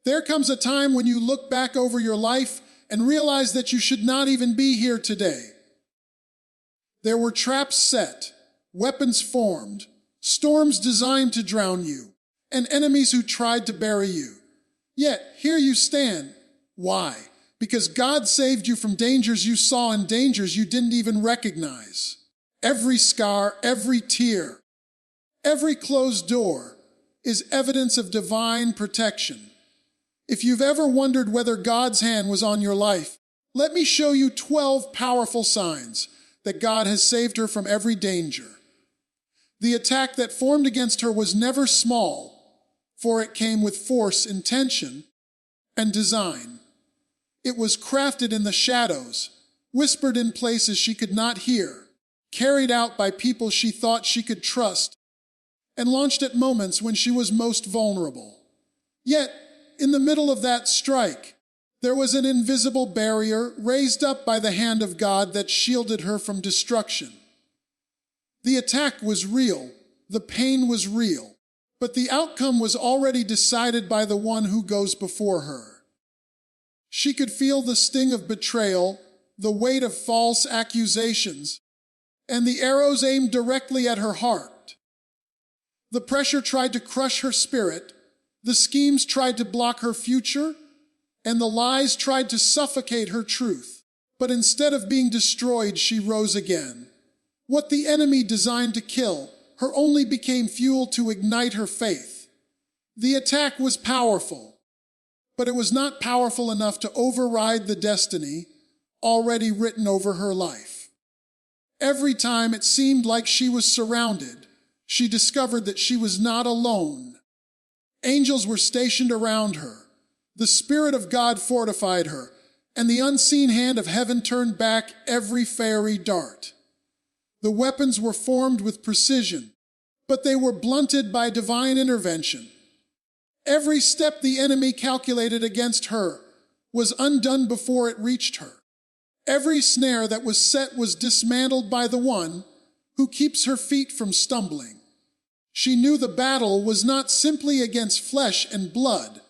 There comes a time when you look back over your life and realize that you should not even be here today. There were traps set, weapons formed, storms designed to drown you, and enemies who tried to bury you. Yet, here you stand. Why? Because God saved you from dangers you saw and dangers you didn't even recognize. Every scar, every tear, every closed door is evidence of divine protection. If you've ever wondered whether God's hand was on your life, let me show you 12 powerful signs that God has saved her from every danger. The attack that formed against her was never small, for it came with force, intention, and design. It was crafted in the shadows, whispered in places she could not hear, carried out by people she thought she could trust, and launched at moments when she was most vulnerable. Yet, in the middle of that strike, there was an invisible barrier raised up by the hand of God that shielded her from destruction. The attack was real, the pain was real, but the outcome was already decided by the one who goes before her. She could feel the sting of betrayal, the weight of false accusations, and the arrows aimed directly at her heart. The pressure tried to crush her spirit, the schemes tried to block her future, and the lies tried to suffocate her truth. But instead of being destroyed, she rose again. What the enemy designed to kill her only became fuel to ignite her faith. The attack was powerful, but it was not powerful enough to override the destiny already written over her life. Every time it seemed like she was surrounded, she discovered that she was not alone. Angels were stationed around her. The Spirit of God fortified her, and the unseen hand of heaven turned back every fiery dart. The weapons were formed with precision, but they were blunted by divine intervention. Every step the enemy calculated against her was undone before it reached her. Every snare that was set was dismantled by the one who keeps her feet from stumbling. She knew the battle was not simply against flesh and blood,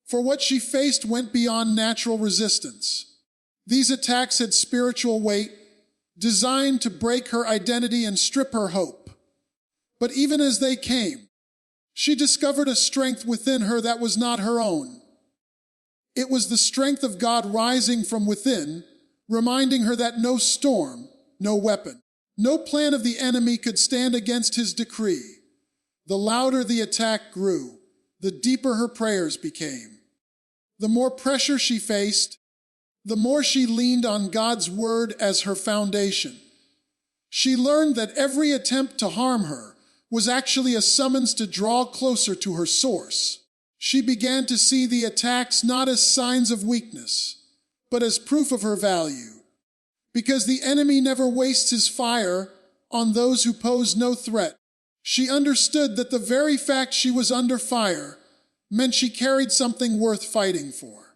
for what she faced went beyond natural resistance. These attacks had spiritual weight, designed to break her identity and strip her hope. But even as they came, she discovered a strength within her that was not her own. It was the strength of God rising from within, reminding her that no storm, no weapon, no plan of the enemy could stand against his decree. The louder the attack grew, the deeper her prayers became. The more pressure she faced, the more she leaned on God's word as her foundation. She learned that every attempt to harm her was actually a summons to draw closer to her source. She began to see the attacks not as signs of weakness, but as proof of her value. Because the enemy never wastes his fire on those who pose no threat, she understood that the very fact she was under fire meant she carried something worth fighting for.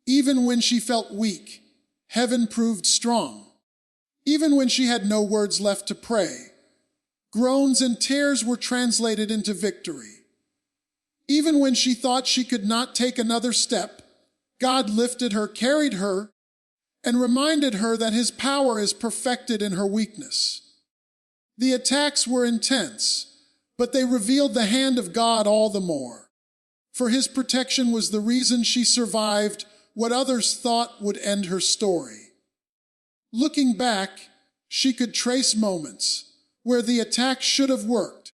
Even when she felt weak, heaven proved strong. Even when she had no words left to pray, groans and tears were translated into victory. Even when she thought she could not take another step, God lifted her, carried her, and reminded her that his power is perfected in her weakness. The attacks were intense, but they revealed the hand of God all the more. For his protection was the reason she survived what others thought would end her story. Looking back, she could trace moments where the attack should have worked,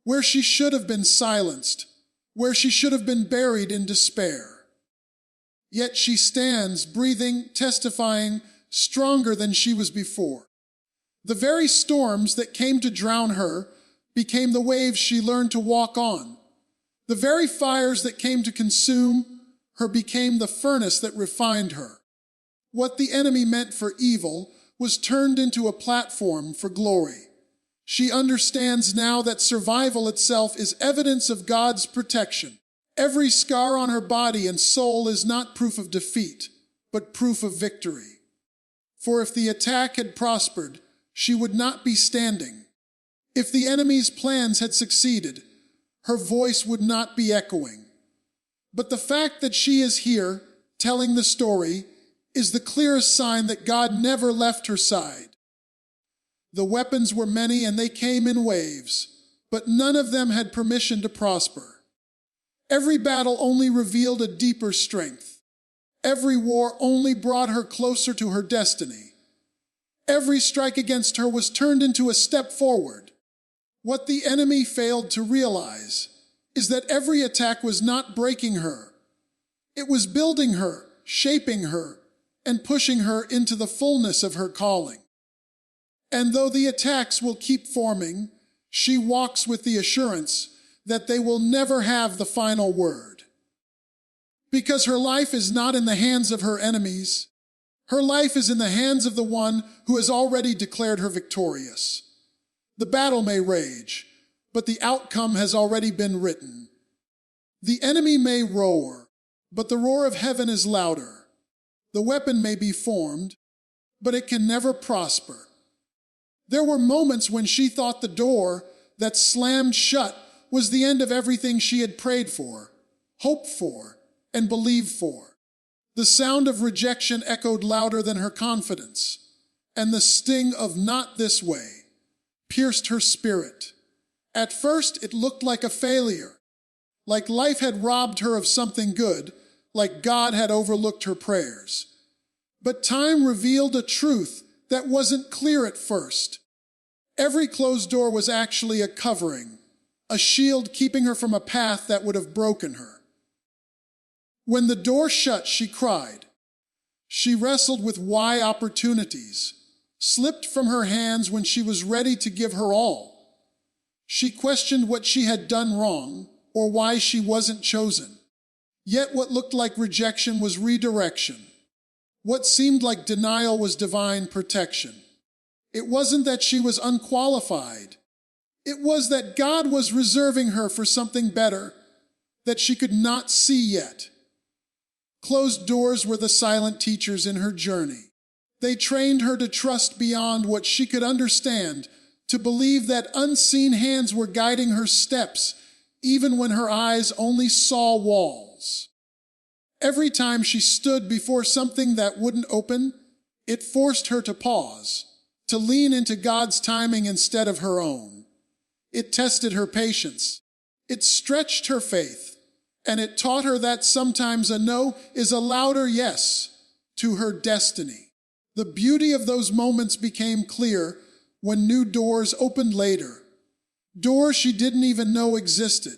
where she should have been silenced, where she should have been buried in despair. Yet she stands, breathing, testifying, stronger than she was before. The very storms that came to drown her became the waves she learned to walk on. The very fires that came to consume her became the furnace that refined her. What the enemy meant for evil was turned into a platform for glory. She understands now that survival itself is evidence of God's protection. Every scar on her body and soul is not proof of defeat, but proof of victory. For if the attack had prospered, she would not be standing. If the enemy's plans had succeeded, her voice would not be echoing. But the fact that she is here, telling the story, is the clearest sign that God never left her side. The weapons were many and they came in waves, but none of them had permission to prosper. Every battle only revealed a deeper strength. Every war only brought her closer to her destiny. Every strike against her was turned into a step forward. What the enemy failed to realize is that every attack was not breaking her. It was building her, shaping her, and pushing her into the fullness of her calling. And though the attacks will keep forming, she walks with the assurance that they will never have the final word. Because her life is not in the hands of her enemies. Her life is in the hands of the one who has already declared her victorious. The battle may rage, but the outcome has already been written. The enemy may roar, but the roar of heaven is louder. The weapon may be formed, but it can never prosper. There were moments when she thought the door that slammed shut was the end of everything she had prayed for, hoped for, and believed for. The sound of rejection echoed louder than her confidence, and the sting of "not this way" pierced her spirit. At first, it looked like a failure, like life had robbed her of something good, like God had overlooked her prayers. But time revealed a truth that wasn't clear at first. Every closed door was actually a covering, a shield keeping her from a path that would have broken her. When the door shut, she cried. She wrestled with why opportunities slipped from her hands when she was ready to give her all. She questioned what she had done wrong or why she wasn't chosen. Yet what looked like rejection was redirection. What seemed like denial was divine protection. It wasn't that she was unqualified. It was that God was reserving her for something better that she could not see yet. Closed doors were the silent teachers in her journey. They trained her to trust beyond what she could understand, to believe that unseen hands were guiding her steps, even when her eyes only saw walls. Every time she stood before something that wouldn't open, it forced her to pause, to lean into God's timing instead of her own. It tested her patience. It stretched her faith. And it taught her that sometimes a no is a louder yes to her destiny. The beauty of those moments became clear when new doors opened later. Doors she didn't even know existed.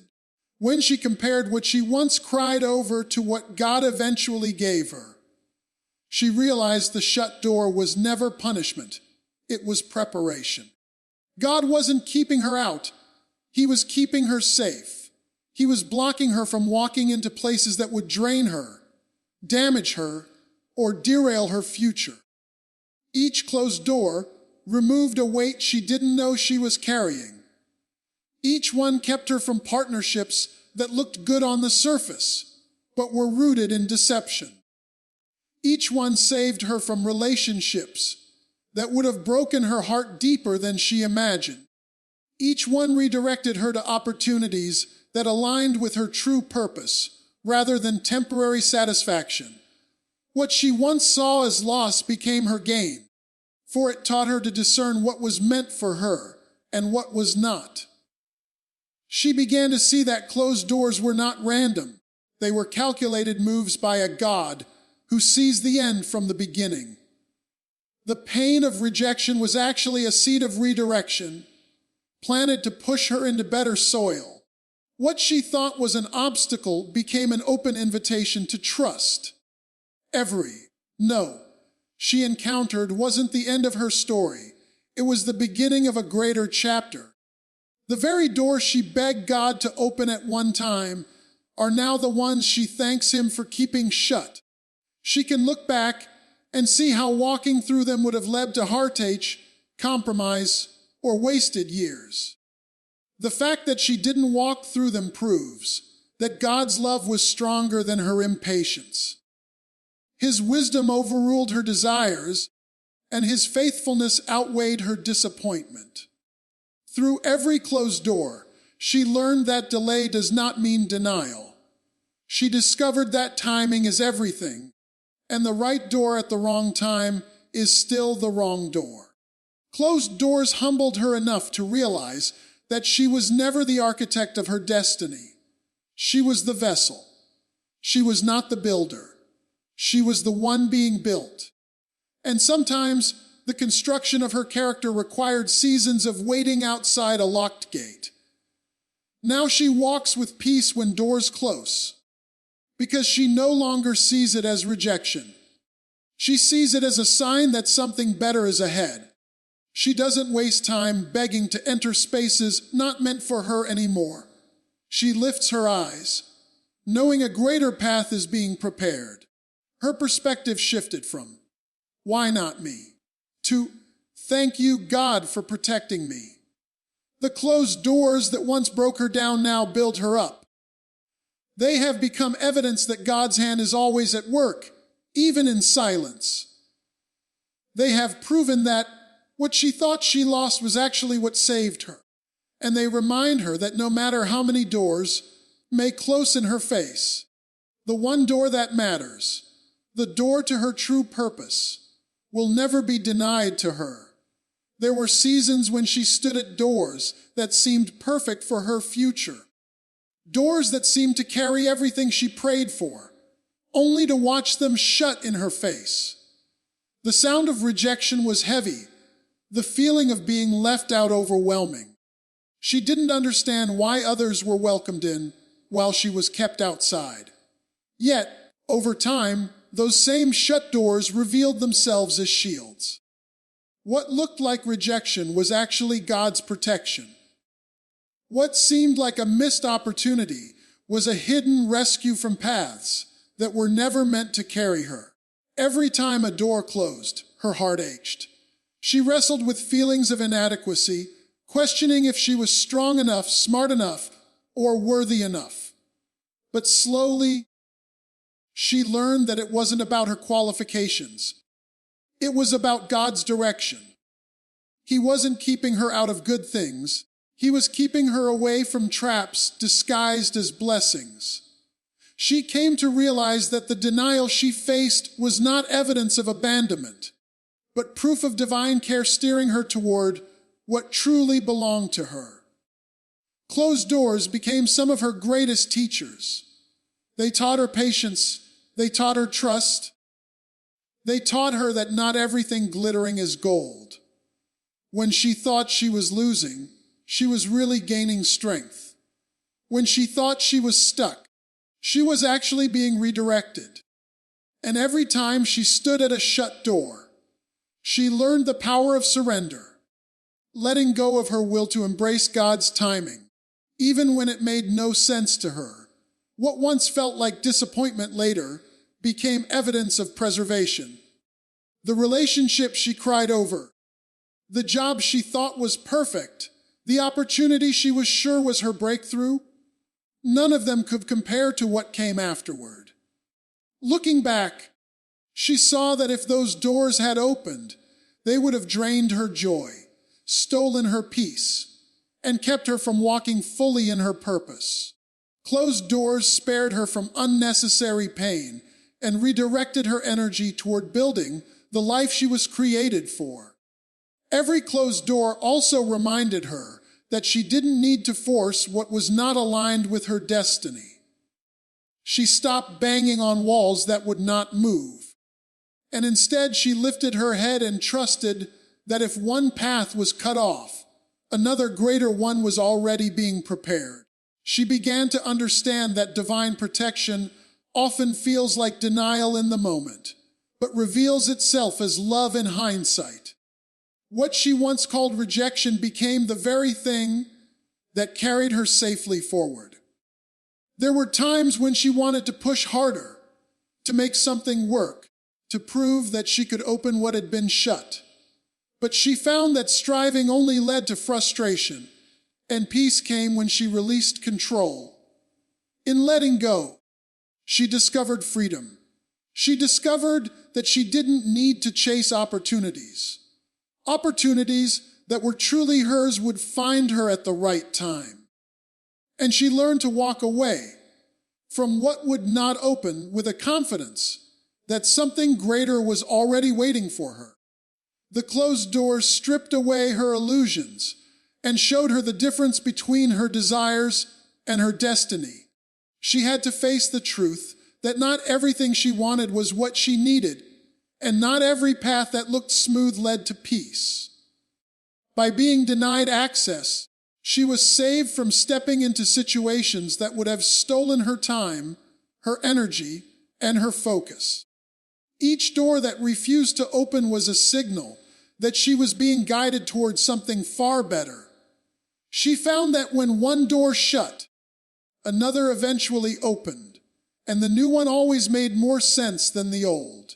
When she compared what she once cried over to what God eventually gave her, she realized the shut door was never punishment. It was preparation. God wasn't keeping her out. He was keeping her safe. He was blocking her from walking into places that would drain her, damage her, or derail her future. Each closed door removed a weight she didn't know she was carrying. Each one kept her from partnerships that looked good on the surface, but were rooted in deception. Each one saved her from relationships that would have broken her heart deeper than she imagined. Each one redirected her to opportunities that aligned with her true purpose, rather than temporary satisfaction. What she once saw as loss became her gain, for it taught her to discern what was meant for her and what was not. She began to see that closed doors were not random. They were calculated moves by a God who sees the end from the beginning. The pain of rejection was actually a seed of redirection, planted to push her into better soil. What she thought was an obstacle became an open invitation to trust. Every no she encountered wasn't the end of her story. It was the beginning of a greater chapter. The very doors she begged God to open at one time are now the ones she thanks Him for keeping shut. She can look back and see how walking through them would have led to heartache, compromise, or wasted years. The fact that she didn't walk through them proves that God's love was stronger than her impatience. His wisdom overruled her desires, and His faithfulness outweighed her disappointment. Through every closed door, she learned that delay does not mean denial. She discovered that timing is everything, and the right door at the wrong time is still the wrong door. Closed doors humbled her enough to realize that she was never the architect of her destiny. She was the vessel. She was not the builder. She was the one being built. And sometimes the construction of her character required seasons of waiting outside a locked gate. Now she walks with peace when doors close, because she no longer sees it as rejection. She sees it as a sign that something better is ahead. She doesn't waste time begging to enter spaces not meant for her anymore. She lifts her eyes, knowing a greater path is being prepared. Her perspective shifted from, "Why not me?" to, "Thank you, God, for protecting me." The closed doors that once broke her down now build her up. They have become evidence that God's hand is always at work, even in silence. They have proven that what she thought she lost was actually what saved her. And they remind her that no matter how many doors may close in her face, the one door that matters, the door to her true purpose, will never be denied to her. There were seasons when she stood at doors that seemed perfect for her future. Doors that seemed to carry everything she prayed for, only to watch them shut in her face. The sound of rejection was heavy, the feeling of being left out overwhelming. She didn't understand why others were welcomed in while she was kept outside. Yet, over time, those same shut doors revealed themselves as shields. What looked like rejection was actually God's protection. What seemed like a missed opportunity was a hidden rescue from paths that were never meant to carry her. Every time a door closed, her heart ached. She wrestled with feelings of inadequacy, questioning if she was strong enough, smart enough, or worthy enough. But slowly, she learned that it wasn't about her qualifications. It was about God's direction. He wasn't keeping her out of good things. He was keeping her away from traps disguised as blessings. She came to realize that the denial she faced was not evidence of abandonment, but proof of divine care steering her toward what truly belonged to her. Closed doors became some of her greatest teachers. They taught her patience. They taught her trust. They taught her that not everything glittering is gold. When she thought she was losing, she was really gaining strength. When she thought she was stuck, she was actually being redirected. And every time she stood at a shut door, she learned the power of surrender, letting go of her will to embrace God's timing, even when it made no sense to her. What once felt like disappointment later became evidence of preservation. The relationship she cried over, the job she thought was perfect, the opportunity she was sure was her breakthrough, none of them could compare to what came afterward. Looking back, she saw that if those doors had opened, they would have drained her joy, stolen her peace, and kept her from walking fully in her purpose. Closed doors spared her from unnecessary pain and redirected her energy toward building the life she was created for. Every closed door also reminded her that she didn't need to force what was not aligned with her destiny. She stopped banging on walls that would not move, and instead she lifted her head and trusted that if one path was cut off, another greater one was already being prepared. She began to understand that divine protection often feels like denial in the moment, but reveals itself as love in hindsight. What she once called rejection became the very thing that carried her safely forward. There were times when she wanted to push harder, to make something work, to prove that she could open what had been shut. But she found that striving only led to frustration, and peace came when she released control. In letting go, she discovered freedom. She discovered that she didn't need to chase opportunities. Opportunities that were truly hers would find her at the right time. And she learned to walk away from what would not open with a confidence that something greater was already waiting for her. The closed doors stripped away her illusions and showed her the difference between her desires and her destiny. She had to face the truth that not everything she wanted was what she needed, and not every path that looked smooth led to peace. By being denied access, she was saved from stepping into situations that would have stolen her time, her energy, and her focus. Each door that refused to open was a signal that she was being guided towards something far better. She found that when one door shut, another eventually opened, and the new one always made more sense than the old.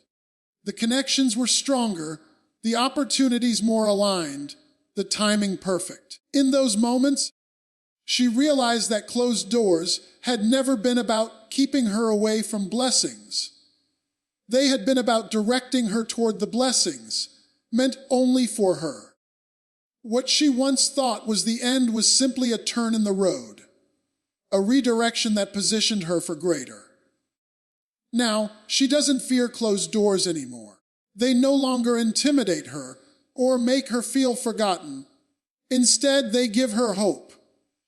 The connections were stronger, the opportunities more aligned, the timing perfect. In those moments, she realized that closed doors had never been about keeping her away from blessings. They had been about directing her toward the blessings meant only for her. What she once thought was the end was simply a turn in the road, a redirection that positioned her for greater. Now, she doesn't fear closed doors anymore. They no longer intimidate her or make her feel forgotten. Instead, they give her hope.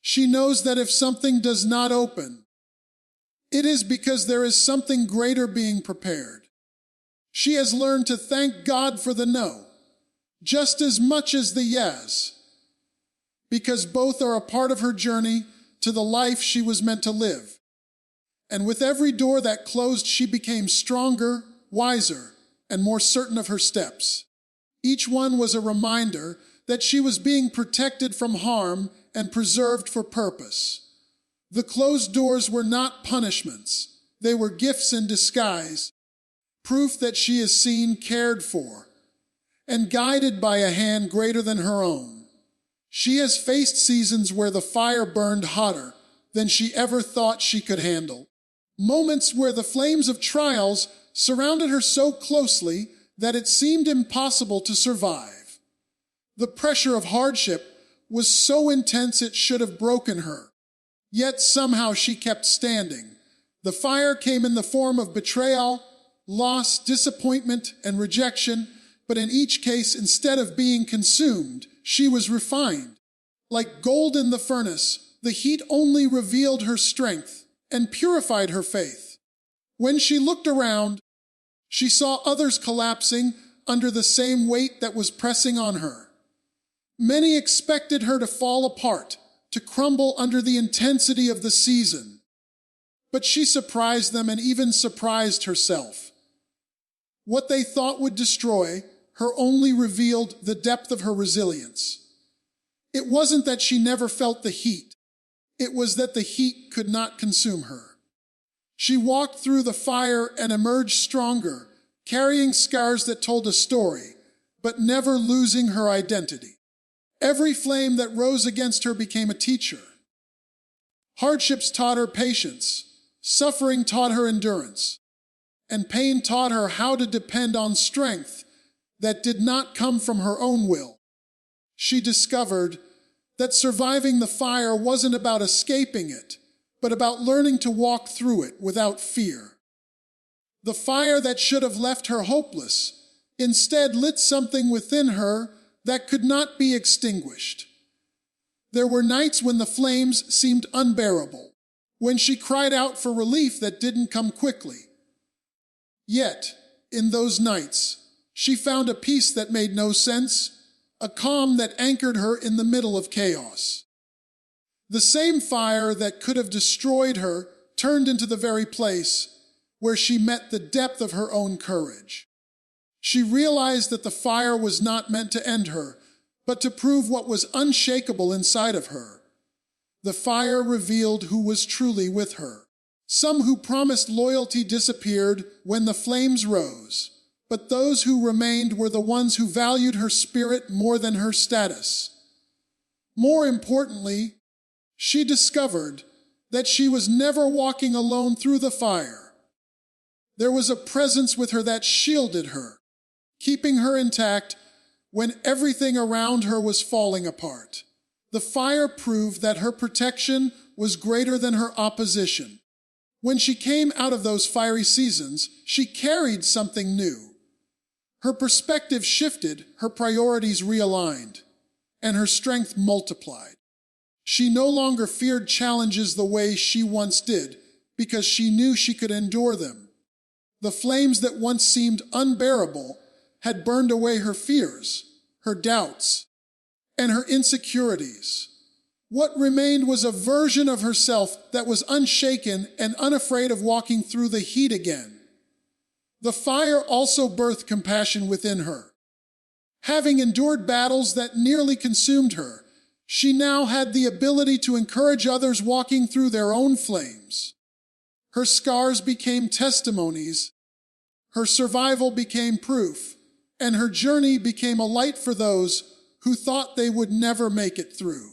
She knows that if something does not open, it is because there is something greater being prepared. She has learned to thank God for the no, just as much as the yes, because both are a part of her journey to the life she was meant to live. And with every door that closed, she became stronger, wiser, and more certain of her steps. Each one was a reminder that she was being protected from harm and preserved for purpose. The closed doors were not punishments. They were gifts in disguise, proof that she is seen, cared for, and guided by a hand greater than her own. She has faced seasons where the fire burned hotter than she ever thought she could handle. Moments where the flames of trials surrounded her so closely that it seemed impossible to survive. The pressure of hardship was so intense it should have broken her. Yet somehow she kept standing. The fire came in the form of betrayal, loss, disappointment, and rejection, but in each case, instead of being consumed, she was refined. Like gold in the furnace, the heat only revealed her strength and purified her faith. When she looked around, she saw others collapsing under the same weight that was pressing on her. Many expected her to fall apart, to crumble under the intensity of the season. But she surprised them and even surprised herself. What they thought would destroy her only revealed the depth of her resilience. It wasn't that she never felt the heat. It was that the heat could not consume her. She walked through the fire and emerged stronger, carrying scars that told a story, but never losing her identity. Every flame that rose against her became a teacher. Hardships taught her patience, suffering taught her endurance, and pain taught her how to depend on strength that did not come from her own will. She discovered that surviving the fire wasn't about escaping it, but about learning to walk through it without fear. The fire that should have left her hopeless instead lit something within her that could not be extinguished. There were nights when the flames seemed unbearable, when she cried out for relief that didn't come quickly. Yet, in those nights, she found a peace that made no sense, a calm that anchored her in the middle of chaos. The same fire that could have destroyed her turned into the very place where she met the depth of her own courage. She realized that the fire was not meant to end her, but to prove what was unshakable inside of her. The fire revealed who was truly with her. Some who promised loyalty disappeared when the flames rose, but those who remained were the ones who valued her spirit more than her status. More importantly, she discovered that she was never walking alone through the fire. There was a presence with her that shielded her, keeping her intact when everything around her was falling apart. The fire proved that her protection was greater than her opposition. When she came out of those fiery seasons, she carried something new. Her perspective shifted, her priorities realigned, and her strength multiplied. She no longer feared challenges the way she once did, because she knew she could endure them. The flames that once seemed unbearable had burned away her fears, her doubts, and her insecurities. What remained was a version of herself that was unshaken and unafraid of walking through the heat again. The fire also birthed compassion within her. Having endured battles that nearly consumed her, she now had the ability to encourage others walking through their own flames. Her scars became testimonies, her survival became proof, and her journey became a light for those who thought they would never make it through.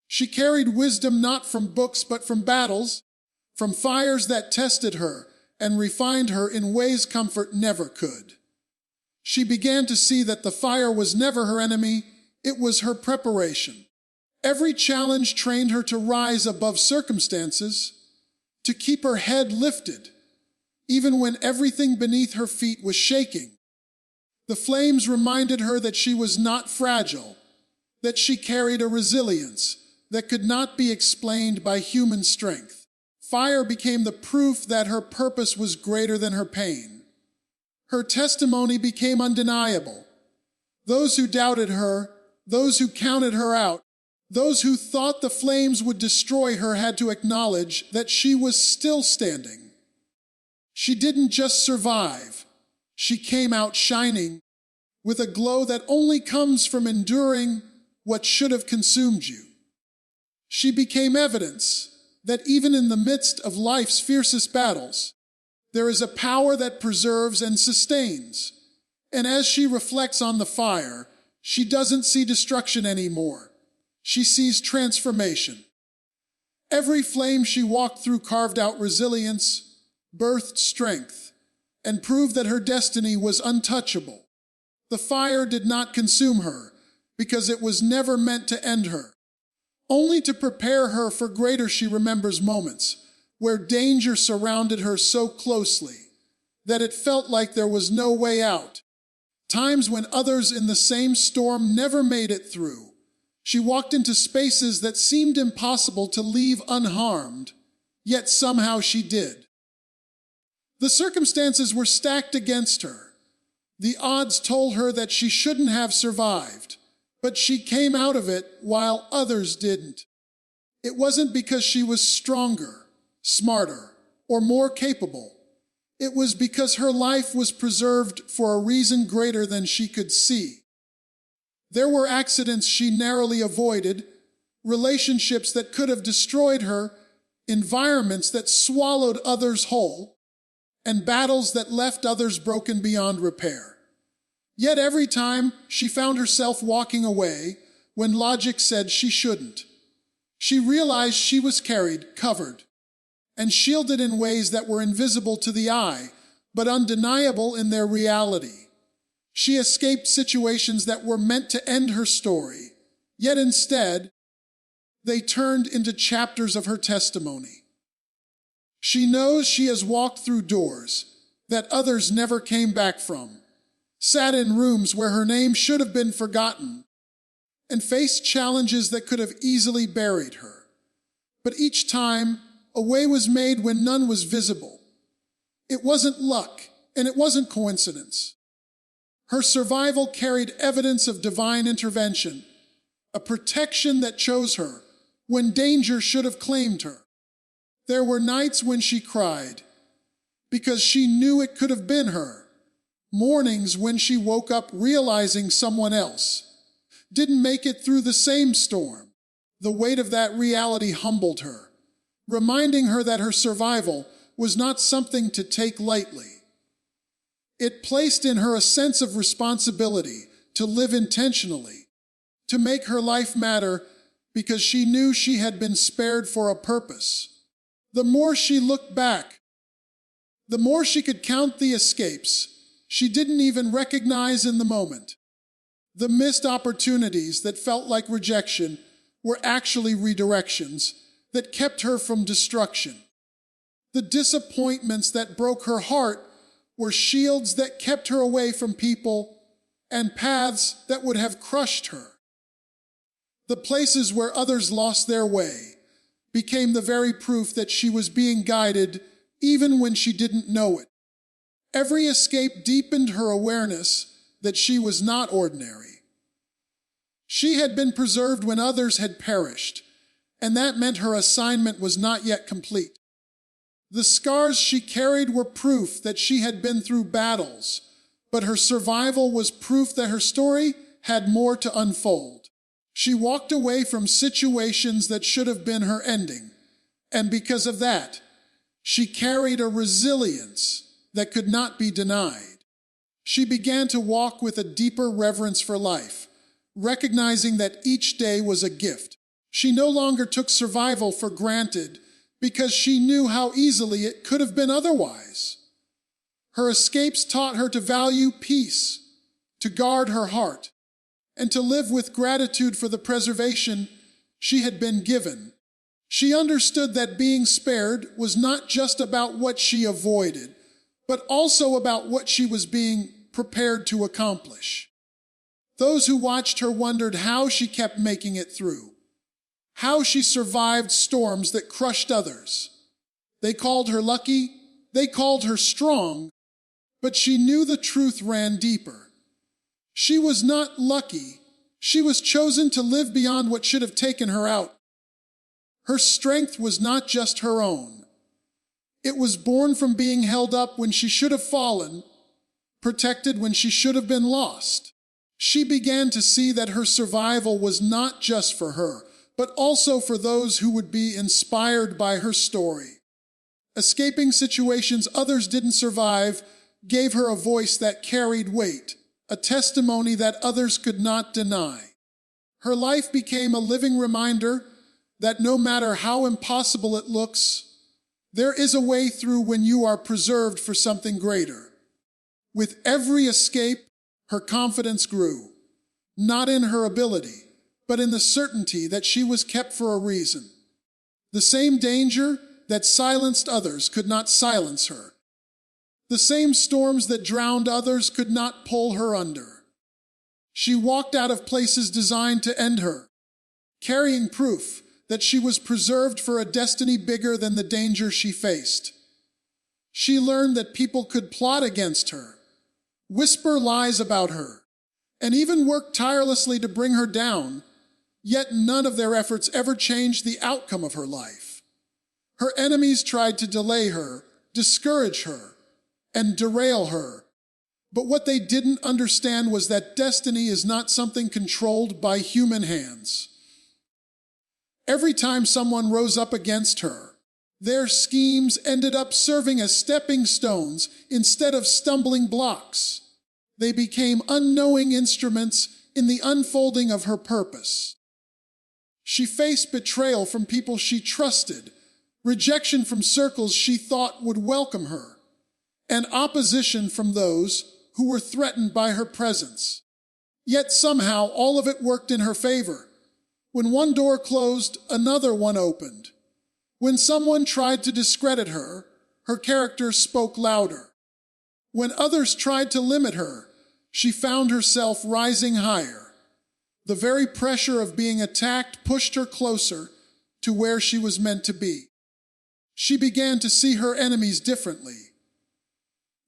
She carried wisdom not from books but from battles, from fires that tested her and refined her in ways comfort never could. She began to see that the fire was never her enemy, it was her preparation. Every challenge trained her to rise above circumstances, to keep her head lifted, even when everything beneath her feet was shaking. The flames reminded her that she was not fragile, that she carried a resilience that could not be explained by human strength. Fire became the proof that her purpose was greater than her pain. Her testimony became undeniable. Those who doubted her, those who counted her out, those who thought the flames would destroy her had to acknowledge that she was still standing. She didn't just survive. She came out shining, with a glow that only comes from enduring what should have consumed you. She became evidence that even in the midst of life's fiercest battles, there is a power that preserves and sustains. And as she reflects on the fire, she doesn't see destruction anymore. She sees transformation. Every flame she walked through carved out resilience, birthed strength, and proved that her destiny was untouchable. The fire did not consume her because it was never meant to end her, only to prepare her for greater. She remembers moments where danger surrounded her so closely that it felt like there was no way out. Times when others in the same storm never made it through. She walked into spaces that seemed impossible to leave unharmed, yet somehow she did. The circumstances were stacked against her. The odds told her that she shouldn't have survived, but she came out of it while others didn't. It wasn't because she was stronger, smarter, or more capable. It was because her life was preserved for a reason greater than she could see. There were accidents she narrowly avoided, relationships that could have destroyed her, environments that swallowed others whole, and battles that left others broken beyond repair. Yet every time she found herself walking away when logic said she shouldn't, she realized she was carried, covered, and shielded in ways that were invisible to the eye, but undeniable in their reality. She escaped situations that were meant to end her story, yet instead, they turned into chapters of her testimony. She knows she has walked through doors that others never came back from, sat in rooms where her name should have been forgotten, and faced challenges that could have easily buried her. But each time, a way was made when none was visible. It wasn't luck, and it wasn't coincidence. Her survival carried evidence of divine intervention, a protection that chose her when danger should have claimed her. There were nights when she cried, because she knew it could have been her. Mornings when she woke up realizing someone else didn't make it through the same storm. The weight of that reality humbled her, reminding her that her survival was not something to take lightly. It placed in her a sense of responsibility to live intentionally, to make her life matter because she knew she had been spared for a purpose. The more she looked back, the more she could count the escapes she didn't even recognize in the moment. The missed opportunities that felt like rejection were actually redirections that kept her from destruction. The disappointments that broke her heart were shields that kept her away from people and paths that would have crushed her. The places where others lost their way became the very proof that she was being guided even when she didn't know it. Every escape deepened her awareness that she was not ordinary. She had been preserved when others had perished, and that meant her assignment was not yet complete. The scars she carried were proof that she had been through battles, but her survival was proof that her story had more to unfold. She walked away from situations that should have been her ending, and because of that, she carried a resilience that could not be denied. She began to walk with a deeper reverence for life, recognizing that each day was a gift. She no longer took survival for granted because she knew how easily it could have been otherwise. Her escapes taught her to value peace, to guard her heart, and to live with gratitude for the preservation she had been given. She understood that being spared was not just about what she avoided, but also about what she was being prepared to accomplish. Those who watched her wondered how she kept making it through, how she survived storms that crushed others. They called her lucky, they called her strong, but she knew the truth ran deeper. She was not lucky. She was chosen to live beyond what should have taken her out. Her strength was not just her own. It was born from being held up when she should have fallen, protected when she should have been lost. She began to see that her survival was not just for her, but also for those who would be inspired by her story. Escaping situations others didn't survive gave her a voice that carried weight, a testimony that others could not deny. Her life became a living reminder that no matter how impossible it looks, there is a way through when you are preserved for something greater. With every escape, her confidence grew, not in her ability, but in the certainty that she was kept for a reason. The same danger that silenced others could not silence her. The same storms that drowned others could not pull her under. She walked out of places designed to end her, carrying proof that she was preserved for a destiny bigger than the danger she faced. She learned that people could plot against her, whisper lies about her, and even work tirelessly to bring her down, yet none of their efforts ever changed the outcome of her life. Her enemies tried to delay her, discourage her, and derail her. But what they didn't understand was that destiny is not something controlled by human hands. Every time someone rose up against her, their schemes ended up serving as stepping stones instead of stumbling blocks. They became unknowing instruments in the unfolding of her purpose. She faced betrayal from people she trusted, rejection from circles she thought would welcome her, and opposition from those who were threatened by her presence. Yet somehow all of it worked in her favor. When one door closed, another one opened. When someone tried to discredit her, her character spoke louder. When others tried to limit her, she found herself rising higher. The very pressure of being attacked pushed her closer to where she was meant to be. She began to see her enemies differently.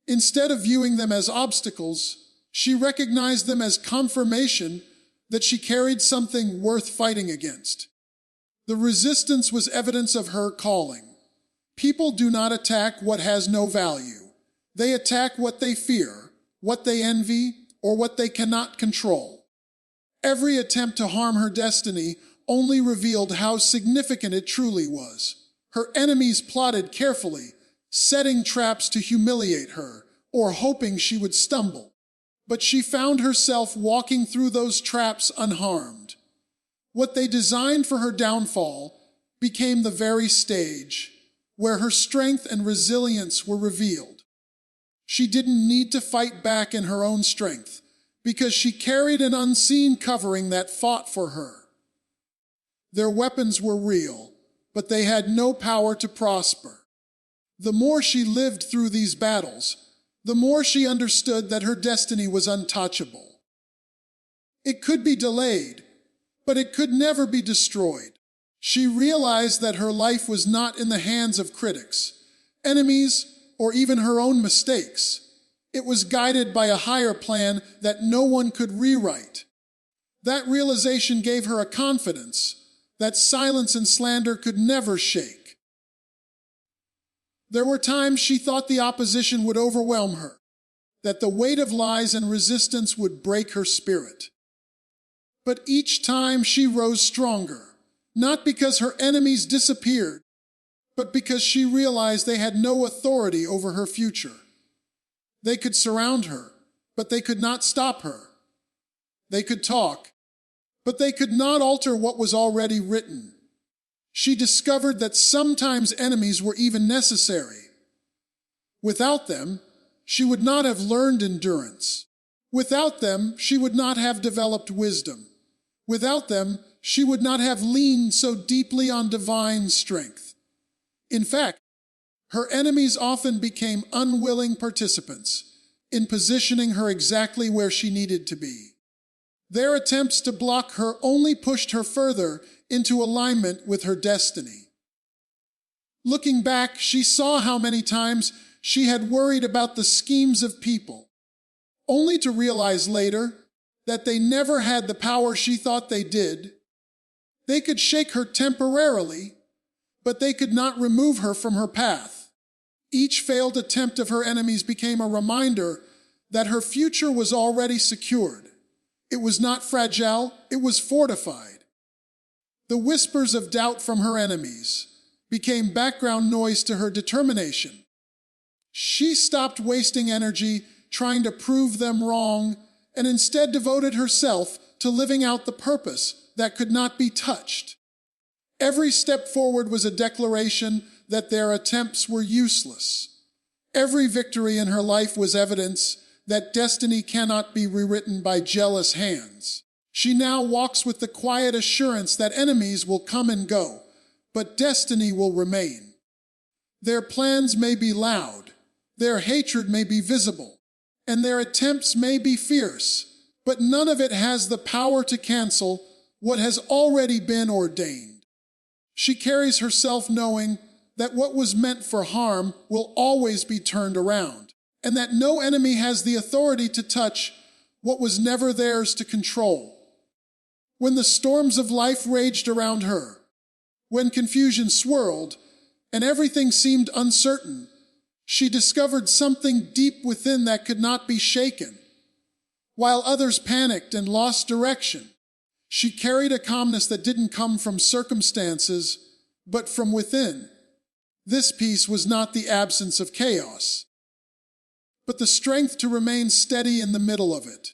Instead of viewing them as obstacles, she recognized them as confirmation that she carried something worth fighting against. The resistance was evidence of her calling. People do not attack what has no value. They attack what they fear, what they envy, or what they cannot control. Every attempt to harm her destiny only revealed how significant it truly was. Her enemies plotted carefully, setting traps to humiliate her, or hoping she would stumble. But she found herself walking through those traps unharmed. What they designed for her downfall became the very stage where her strength and resilience were revealed. She didn't need to fight back in her own strength because she carried an unseen covering that fought for her. Their weapons were real, but they had no power to prosper. The more she lived through these battles, the more she understood that her destiny was untouchable. It could be delayed, but it could never be destroyed. She realized that her life was not in the hands of critics, enemies, or even her own mistakes. It was guided by a higher plan that no one could rewrite. That realization gave her a confidence that silence and slander could never shake. There were times she thought the opposition would overwhelm her, that the weight of lies and resistance would break her spirit. But each time she rose stronger, not because her enemies disappeared, but because she realized they had no authority over her future. They could surround her, but they could not stop her. They could talk, but they could not alter what was already written. She discovered that sometimes enemies were even necessary. Without them, she would not have learned endurance. Without them, she would not have developed wisdom. Without them, she would not have leaned so deeply on divine strength. In fact, her enemies often became unwilling participants in positioning her exactly where she needed to be. Their attempts to block her only pushed her further into alignment with her destiny. Looking back, she saw how many times she had worried about the schemes of people, only to realize later that they never had the power she thought they did. They could shake her temporarily, but they could not remove her from her path. Each failed attempt of her enemies became a reminder that her future was already secured. It was not fragile, it was fortified. The whispers of doubt from her enemies became background noise to her determination. She stopped wasting energy trying to prove them wrong and instead devoted herself to living out the purpose that could not be touched. Every step forward was a declaration that their attempts were useless. Every victory in her life was evidence that destiny cannot be rewritten by jealous hands. She now walks with the quiet assurance that enemies will come and go, but destiny will remain. Their plans may be loud, their hatred may be visible, and their attempts may be fierce, but none of it has the power to cancel what has already been ordained. She carries herself knowing that what was meant for harm will always be turned around, and that no enemy has the authority to touch what was never theirs to control. When the storms of life raged around her, when confusion swirled and everything seemed uncertain, she discovered something deep within that could not be shaken. While others panicked and lost direction, she carried a calmness that didn't come from circumstances, but from within. This peace was not the absence of chaos, but the strength to remain steady in the middle of it.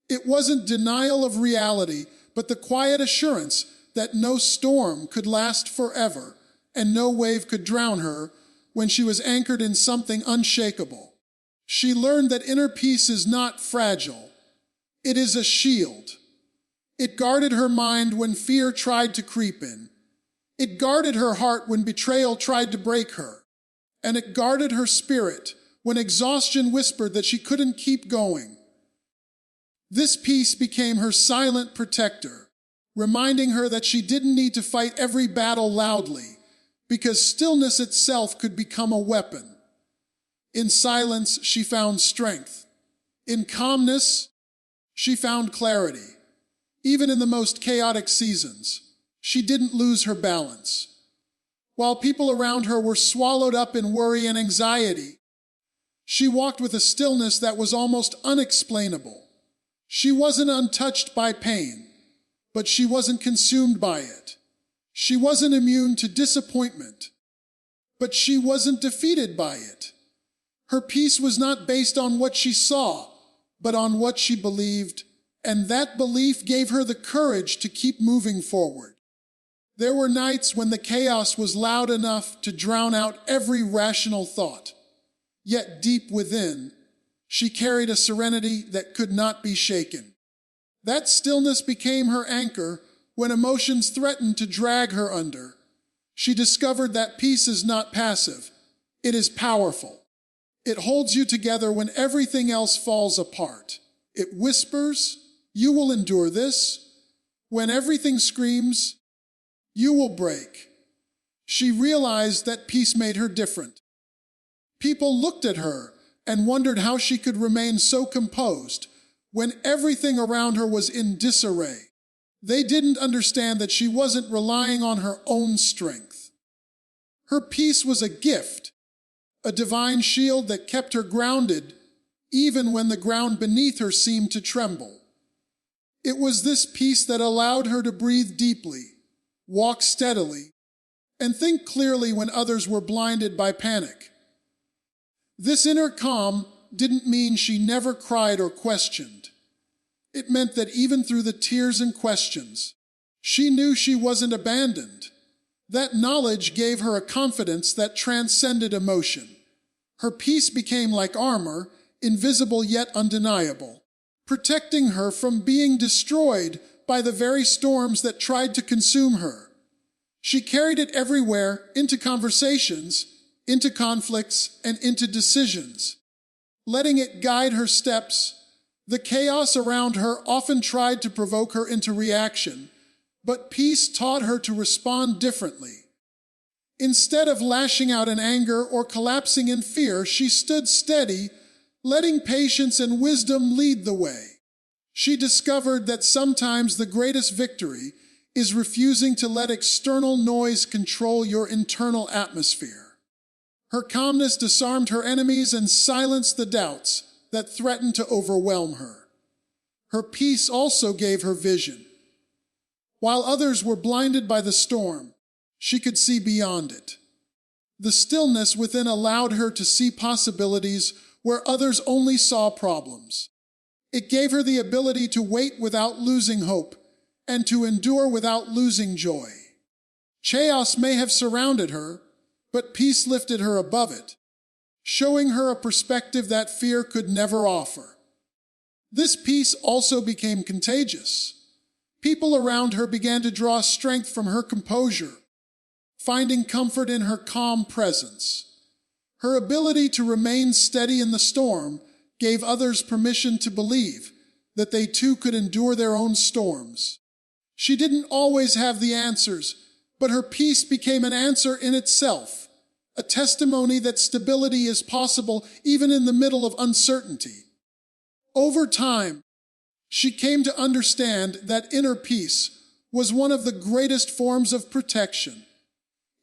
It wasn't denial of reality, but the quiet assurance that no storm could last forever and no wave could drown her when she was anchored in something unshakable. She learned that inner peace is not fragile. It is a shield. It guarded her mind when fear tried to creep in. It guarded her heart when betrayal tried to break her. And it guarded her spirit when exhaustion whispered that she couldn't keep going. This peace became her silent protector, reminding her that she didn't need to fight every battle loudly, because stillness itself could become a weapon. In silence, she found strength. In calmness, she found clarity. Even in the most chaotic seasons, she didn't lose her balance. While people around her were swallowed up in worry and anxiety, she walked with a stillness that was almost unexplainable. She wasn't untouched by pain, but she wasn't consumed by it. She wasn't immune to disappointment, but she wasn't defeated by it. Her peace was not based on what she saw, but on what she believed, and that belief gave her the courage to keep moving forward. There were nights when the chaos was loud enough to drown out every rational thought. Yet deep within, she carried a serenity that could not be shaken. That stillness became her anchor when emotions threatened to drag her under. She discovered that peace is not passive, It is powerful. It holds you together when everything else falls apart. It whispers, "You will endure this." When everything screams, "You will break." She realized that peace made her different. People looked at her and wondered how she could remain so composed when everything around her was in disarray. They didn't understand that she wasn't relying on her own strength. Her peace was a gift, a divine shield that kept her grounded even when the ground beneath her seemed to tremble. It was this peace that allowed her to breathe deeply, walk steadily, and think clearly when others were blinded by panic. This inner calm didn't mean she never cried or questioned. It meant that even through the tears and questions, she knew she wasn't abandoned. That knowledge gave her a confidence that transcended emotion. Her peace became like armor, invisible yet undeniable, protecting her from being destroyed by the very storms that tried to consume her. She carried it everywhere, into conversations, into conflicts, and into decisions, letting it guide her steps. The chaos around her often tried to provoke her into reaction, but peace taught her to respond differently. Instead of lashing out in anger or collapsing in fear, she stood steady, letting patience and wisdom lead the way. She discovered that sometimes the greatest victory is refusing to let external noise control your internal atmosphere. Her calmness disarmed her enemies and silenced the doubts that threatened to overwhelm her. Her peace also gave her vision. While others were blinded by the storm, she could see beyond it. The stillness within allowed her to see possibilities where others only saw problems. It gave her the ability to wait without losing hope and to endure without losing joy. Chaos may have surrounded her, but peace lifted her above it, showing her a perspective that fear could never offer. This peace also became contagious. People around her began to draw strength from her composure, finding comfort in her calm presence. Her ability to remain steady in the storm gave others permission to believe that they too could endure their own storms. She didn't always have the answers, but her peace became an answer in itself, a testimony that stability is possible even in the middle of uncertainty. Over time, she came to understand that inner peace was one of the greatest forms of protection.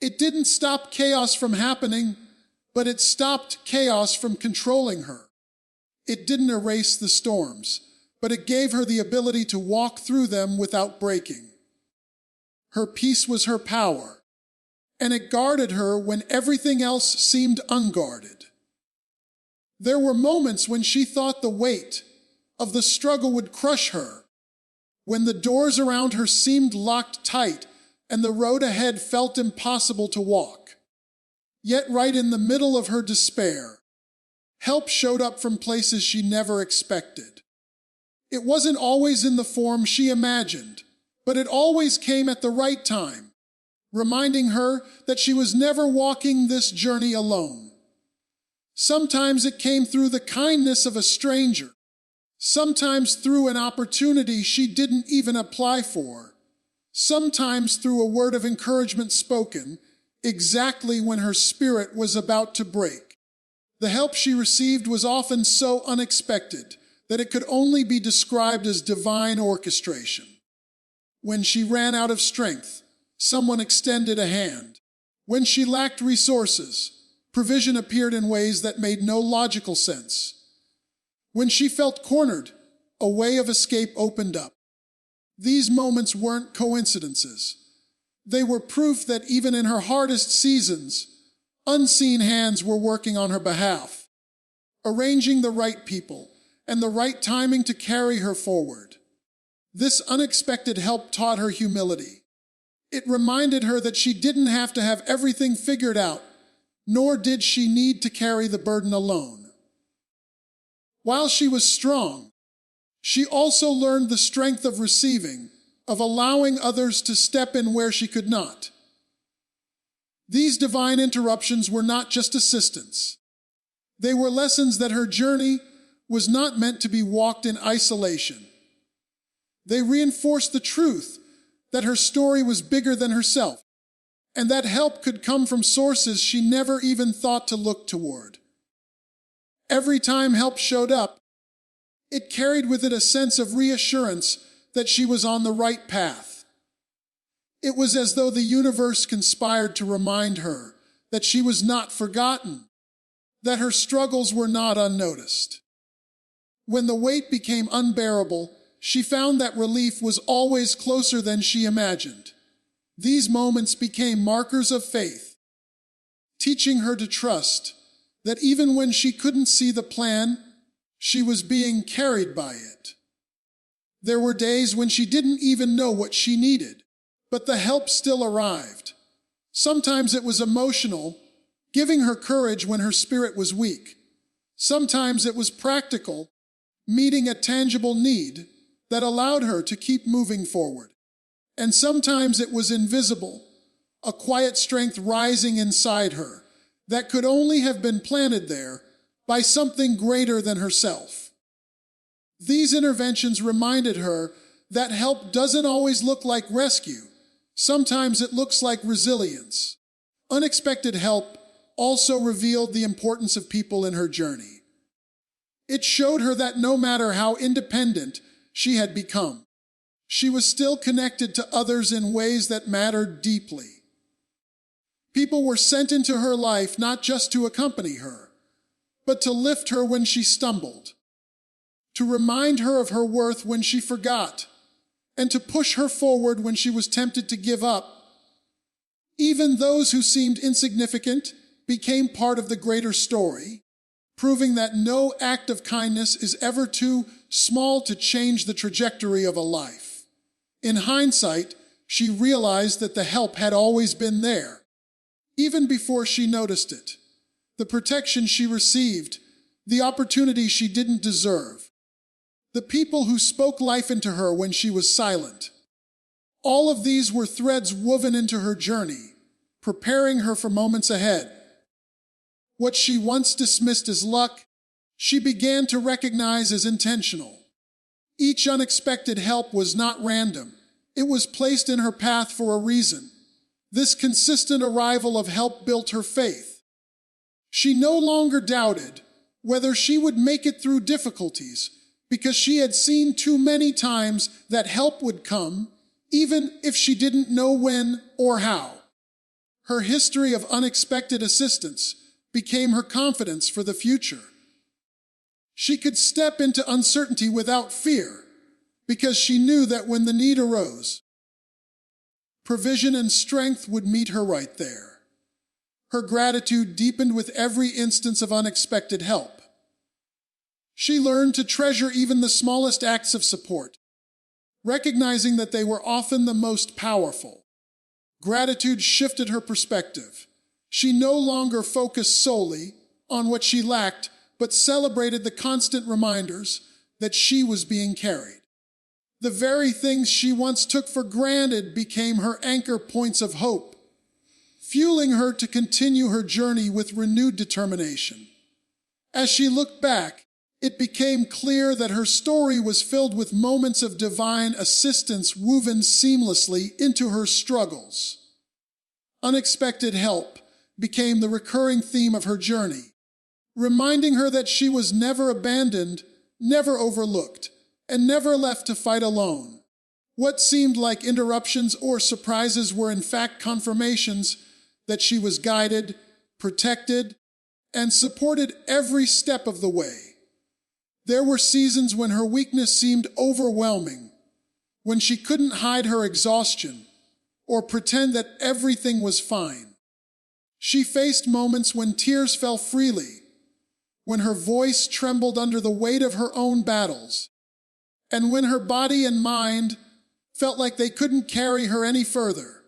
It didn't stop chaos from happening, but it stopped chaos from controlling her. It didn't erase the storms, but it gave her the ability to walk through them without breaking. Her peace was her power, and it guarded her when everything else seemed unguarded. There were moments when she thought the weight of the struggle would crush her, when the doors around her seemed locked tight and the road ahead felt impossible to walk. Yet right in the middle of her despair, help showed up from places she never expected. It wasn't always in the form she imagined, but it always came at the right time, reminding her that she was never walking this journey alone. Sometimes it came through the kindness of a stranger, sometimes through an opportunity she didn't even apply for, sometimes through a word of encouragement spoken exactly when her spirit was about to break. The help she received was often so unexpected that it could only be described as divine orchestration. When she ran out of strength, someone extended a hand. When she lacked resources, provision appeared in ways that made no logical sense. When she felt cornered, a way of escape opened up. These moments weren't coincidences. They were proof that even in her hardest seasons, unseen hands were working on her behalf, arranging the right people and the right timing to carry her forward. This unexpected help taught her humility. It reminded her that she didn't have to have everything figured out, nor did she need to carry the burden alone. While she was strong, she also learned the strength of receiving, of allowing others to step in where she could not. These divine interruptions were not just assistance. They were lessons that her journey was not meant to be walked in isolation. They reinforced the truth that her story was bigger than herself, and that help could come from sources she never even thought to look toward. Every time help showed up, it carried with it a sense of reassurance that she was on the right path. It was as though the universe conspired to remind her that she was not forgotten, that her struggles were not unnoticed. When the weight became unbearable, she found that relief was always closer than she imagined. These moments became markers of faith, teaching her to trust that even when she couldn't see the plan, she was being carried by it. There were days when she didn't even know what she needed, but the help still arrived. Sometimes it was emotional, giving her courage when her spirit was weak. Sometimes it was practical, meeting a tangible need that allowed her to keep moving forward. And sometimes it was invisible, a quiet strength rising inside her that could only have been planted there by something greater than herself. These interventions reminded her that help doesn't always look like rescue. Sometimes it looks like resilience. Unexpected help also revealed the importance of people in her journey. It showed her that no matter how independent she had become, she was still connected to others in ways that mattered deeply. People were sent into her life not just to accompany her, but to lift her when she stumbled, to remind her of her worth when she forgot, and to push her forward when she was tempted to give up. Even those who seemed insignificant became part of the greater story, proving that no act of kindness is ever too small to change the trajectory of a life. In hindsight, she realized that the help had always been there, even before she noticed it. The protection she received, the opportunity she didn't deserve, the people who spoke life into her when she was silent. All of these were threads woven into her journey, preparing her for moments ahead. What she once dismissed as luck, she began to recognize as intentional. Each unexpected help was not random. It was placed in her path for a reason. This consistent arrival of help built her faith. She no longer doubted whether she would make it through difficulties, because she had seen too many times that help would come, even if she didn't know when or how. Her history of unexpected assistance became her confidence for the future. She could step into uncertainty without fear, because she knew that when the need arose, provision and strength would meet her right there. Her gratitude deepened with every instance of unexpected help. She learned to treasure even the smallest acts of support, recognizing that they were often the most powerful. Gratitude shifted her perspective. She no longer focused solely on what she lacked, but celebrated the constant reminders that she was being carried. The very things she once took for granted became her anchor points of hope, fueling her to continue her journey with renewed determination. As she looked back, it became clear that her story was filled with moments of divine assistance woven seamlessly into her struggles. Unexpected help became the recurring theme of her journey, reminding her that she was never abandoned, never overlooked, and never left to fight alone. What seemed like interruptions or surprises were in fact confirmations that she was guided, protected, and supported every step of the way. There were seasons when her weakness seemed overwhelming, when she couldn't hide her exhaustion or pretend that everything was fine. She faced moments when tears fell freely, when her voice trembled under the weight of her own battles, and when her body and mind felt like they couldn't carry her any further.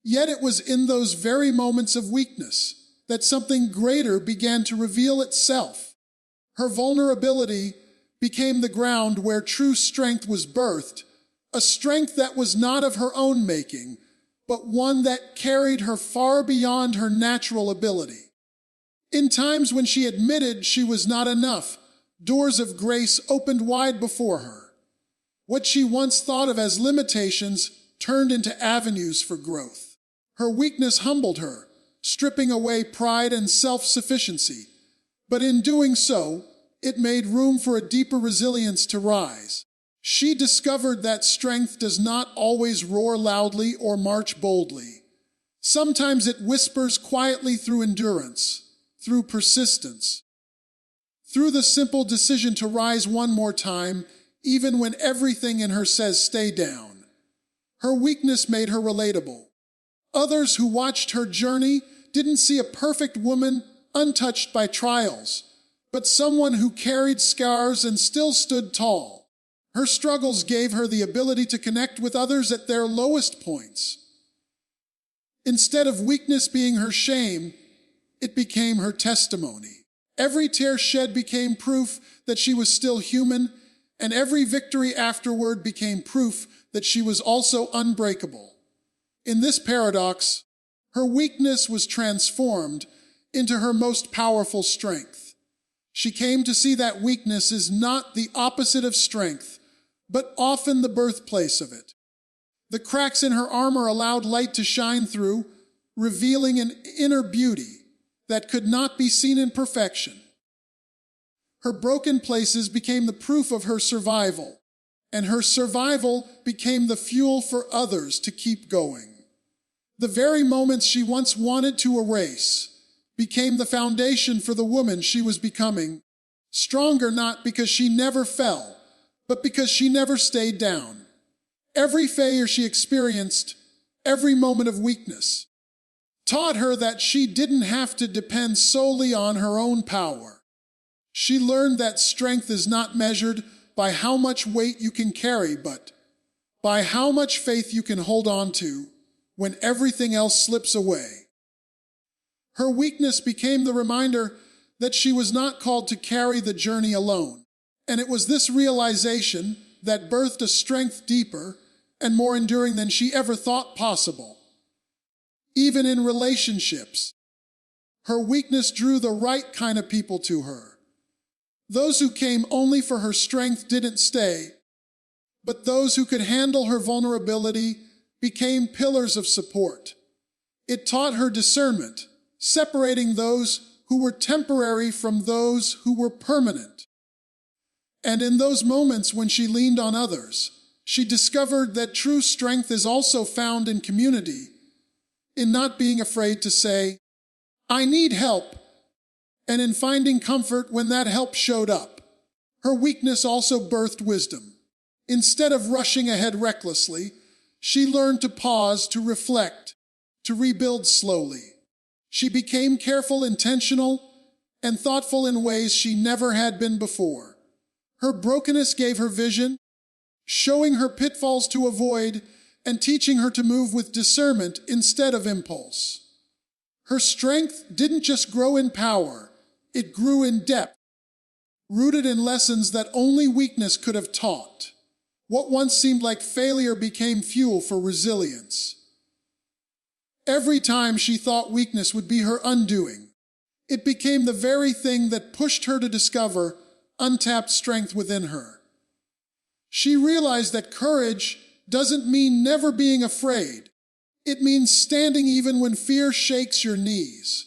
Yet it was in those very moments of weakness that something greater began to reveal itself. Her vulnerability became the ground where true strength was birthed, a strength that was not of her own making, but one that carried her far beyond her natural ability. In times when she admitted she was not enough, doors of grace opened wide before her. What she once thought of as limitations turned into avenues for growth. Her weakness humbled her, stripping away pride and self-sufficiency. But in doing so, it made room for a deeper resilience to rise. She discovered that strength does not always roar loudly or march boldly. Sometimes it whispers quietly through endurance, through persistence, through the simple decision to rise one more time, even when everything in her says stay down. Her weakness made her relatable. Others who watched her journey didn't see a perfect woman untouched by trials, but someone who carried scars and still stood tall. Her struggles gave her the ability to connect with others at their lowest points. Instead of weakness being her shame, it became her testimony. Every tear shed became proof that she was still human, and every victory afterward became proof that she was also unbreakable. In this paradox, her weakness was transformed into her most powerful strength. She came to see that weakness is not the opposite of strength, but often the birthplace of it. The cracks in her armor allowed light to shine through, revealing an inner beauty that could not be seen in perfection. Her broken places became the proof of her survival, and her survival became the fuel for others to keep going. The very moments she once wanted to erase became the foundation for the woman she was becoming, stronger not because she never fell, but because she never stayed down. Every failure she experienced, every moment of weakness, taught her that she didn't have to depend solely on her own power. She learned that strength is not measured by how much weight you can carry, but by how much faith you can hold on to when everything else slips away. Her weakness became the reminder that she was not called to carry the journey alone, and it was this realization that birthed a strength deeper and more enduring than she ever thought possible. Even in relationships, her weakness drew the right kind of people to her. Those who came only for her strength didn't stay, but those who could handle her vulnerability became pillars of support. It taught her discernment, separating those who were temporary from those who were permanent. And in those moments when she leaned on others, she discovered that true strength is also found in community, in not being afraid to say, "I need help," and in finding comfort when that help showed up. Her weakness also birthed wisdom. Instead of rushing ahead recklessly, she learned to pause, to reflect, to rebuild slowly. She became careful, intentional, and thoughtful in ways she never had been before. Her brokenness gave her vision, showing her pitfalls to avoid and teaching her to move with discernment instead of impulse. Her strength didn't just grow in power, it grew in depth, rooted in lessons that only weakness could have taught. What once seemed like failure became fuel for resilience. Every time she thought weakness would be her undoing, it became the very thing that pushed her to discover untapped strength within her. She realized that courage doesn't mean never being afraid. It means standing even when fear shakes your knees.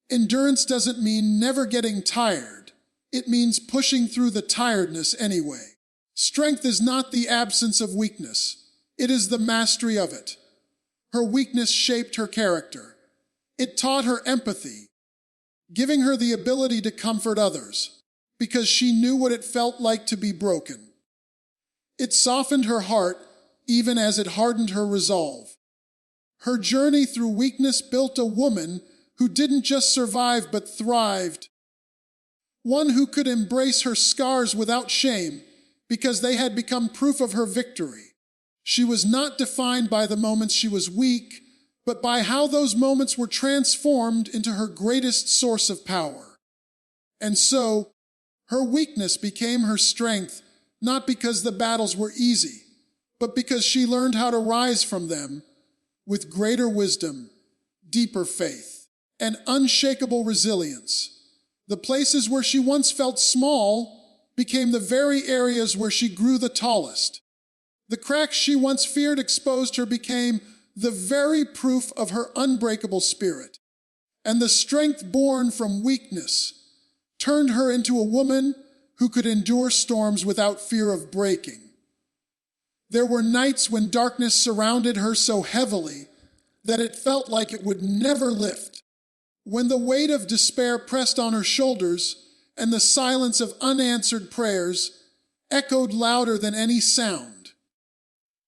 Endurance doesn't mean never getting tired. It means pushing through the tiredness anyway. Strength is not the absence of weakness. It is the mastery of it. Her weakness shaped her character. It taught her empathy, giving her the ability to comfort others, because she knew what it felt like to be broken. It softened her heart, even as it hardened her resolve. Her journey through weakness built a woman who didn't just survive but thrived. One who could embrace her scars without shame, because they had become proof of her victory. She was not defined by the moments she was weak, but by how those moments were transformed into her greatest source of power. And so, her weakness became her strength, not because the battles were easy, but because she learned how to rise from them, with greater wisdom, deeper faith, and unshakable resilience. The places where she once felt small became the very areas where she grew the tallest. The cracks she once feared exposed her became the very proof of her unbreakable spirit. And the strength born from weakness turned her into a woman who could endure storms without fear of breaking. There were nights when darkness surrounded her so heavily that it felt like it would never lift. When the weight of despair pressed on her shoulders and the silence of unanswered prayers echoed louder than any sound.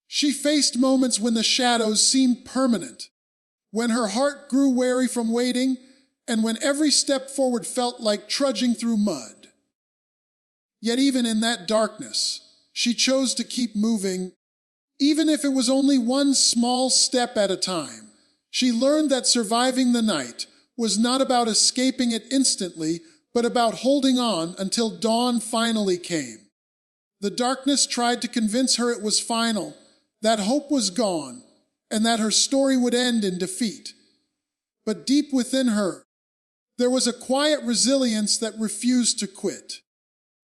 She faced moments when the shadows seemed permanent, when her heart grew weary from waiting, and when every step forward felt like trudging through mud. Yet even in that darkness, she chose to keep moving, even if it was only one small step at a time. She learned that surviving the night was not about escaping it instantly, but about holding on until dawn finally came. The darkness tried to convince her it was final, that hope was gone, and that her story would end in defeat. But deep within her, there was a quiet resilience that refused to quit.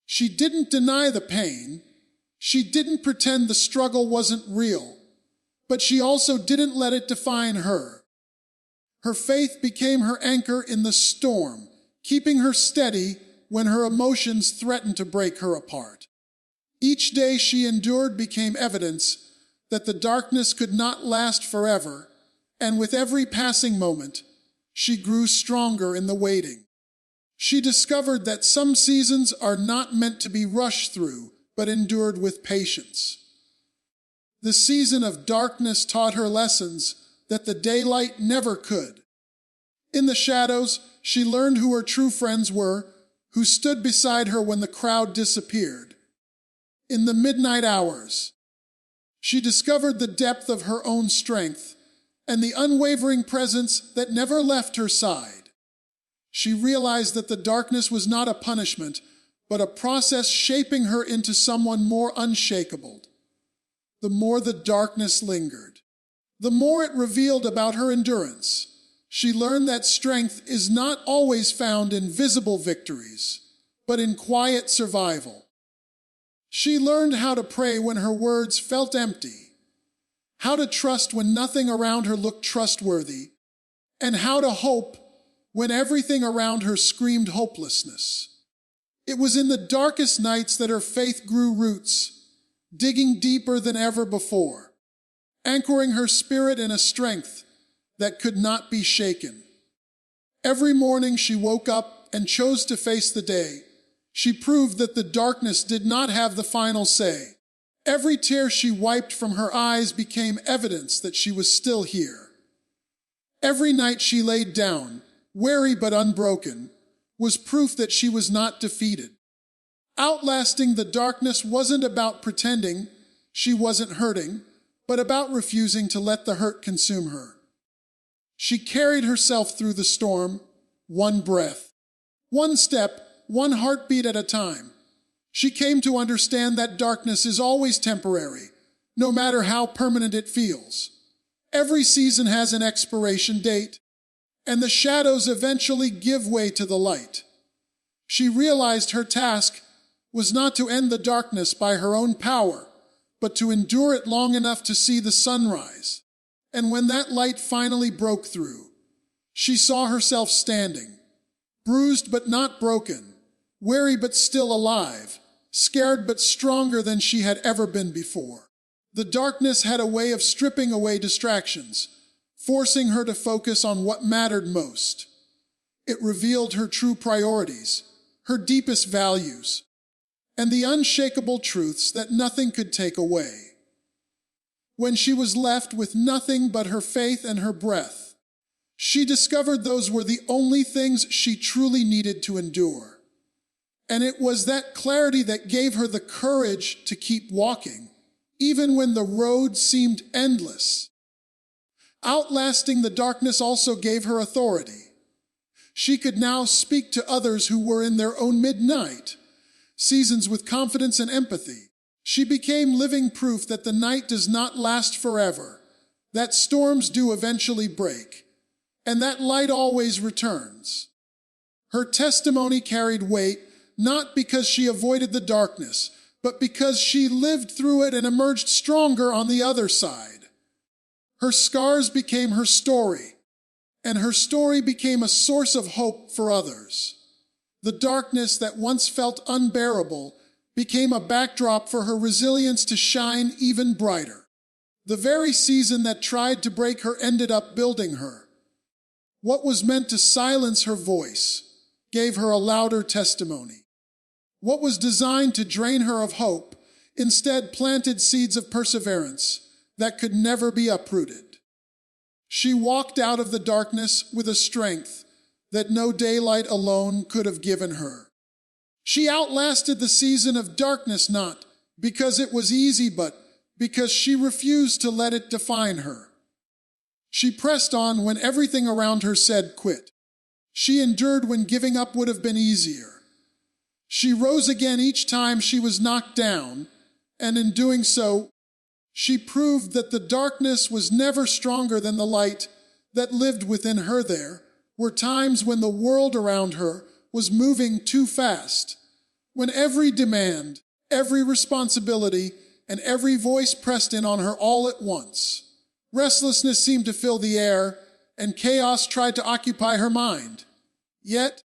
She didn't deny the pain. She didn't pretend the struggle wasn't real. But she also didn't let it define her. Her faith became her anchor in the storm, keeping her steady when her emotions threatened to break her apart. Each day she endured became evidence that the darkness could not last forever, and with every passing moment, she grew stronger in the waiting. She discovered that some seasons are not meant to be rushed through, but endured with patience. The season of darkness taught her lessons that the daylight never could. In the shadows, she learned who her true friends were, who stood beside her when the crowd disappeared. In the midnight hours, she discovered the depth of her own strength and the unwavering presence that never left her side. She realized that the darkness was not a punishment, but a process shaping her into someone more unshakable. The more the darkness lingered, the more it revealed about her endurance. She learned that strength is not always found in visible victories, but in quiet survival. She learned how to pray when her words felt empty, how to trust when nothing around her looked trustworthy, and how to hope when everything around her screamed hopelessness. It was in the darkest nights that her faith grew roots, digging deeper than ever before, anchoring her spirit in a strength that could not be shaken. Every morning she woke up and chose to face the day. She proved that the darkness did not have the final say. Every tear she wiped from her eyes became evidence that she was still here. Every night she laid down, weary but unbroken, was proof that she was not defeated. Outlasting the darkness wasn't about pretending she wasn't hurting, but about refusing to let the hurt consume her. She carried herself through the storm, one breath, one step, one heartbeat at a time. She came to understand that darkness is always temporary, no matter how permanent it feels. Every season has an expiration date, and the shadows eventually give way to the light. She realized her task was not to end the darkness by her own power, but to endure it long enough to see the sunrise. And when that light finally broke through, she saw herself standing, bruised but not broken, weary but still alive, scared but stronger than she had ever been before. The darkness had a way of stripping away distractions, forcing her to focus on what mattered most. It revealed her true priorities, her deepest values, and the unshakable truths that nothing could take away. When she was left with nothing but her faith and her breath, she discovered those were the only things she truly needed to endure. And it was that clarity that gave her the courage to keep walking, even when the road seemed endless. Outlasting the darkness also gave her authority. She could now speak to others who were in their own midnight seasons with confidence and empathy. She became living proof that the night does not last forever, that storms do eventually break, and that light always returns. Her testimony carried weight not because she avoided the darkness, but because she lived through it and emerged stronger on the other side. Her scars became her story, and her story became a source of hope for others. The darkness that once felt unbearable became a backdrop for her resilience to shine even brighter. The very season that tried to break her ended up building her. What was meant to silence her voice gave her a louder testimony. What was designed to drain her of hope instead planted seeds of perseverance that could never be uprooted. She walked out of the darkness with a strength that no daylight alone could have given her. She outlasted the season of darkness not because it was easy, but because she refused to let it define her. She pressed on when everything around her said quit. She endured when giving up would have been easier. She rose again each time she was knocked down, and in doing so, she proved that the darkness was never stronger than the light that lived within her. There were times when the world around her was moving too fast, when every demand, every responsibility, and every voice pressed in on her all at once. Restlessness seemed to fill the air, and chaos tried to occupy her mind. Yet,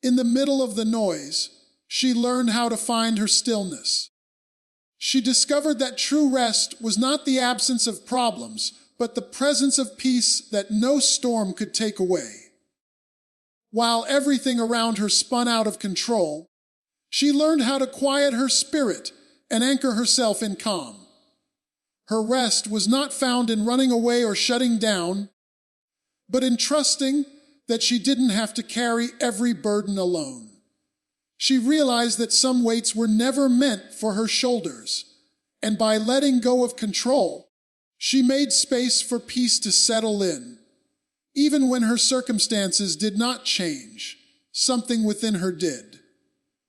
in the middle of the noise, she learned how to find her stillness. She discovered that true rest was not the absence of problems, but the presence of peace that no storm could take away. While everything around her spun out of control, she learned how to quiet her spirit and anchor herself in calm. Her rest was not found in running away or shutting down, but in trusting that she didn't have to carry every burden alone. She realized that some weights were never meant for her shoulders, and by letting go of control, she made space for peace to settle in. Even when her circumstances did not change, something within her did.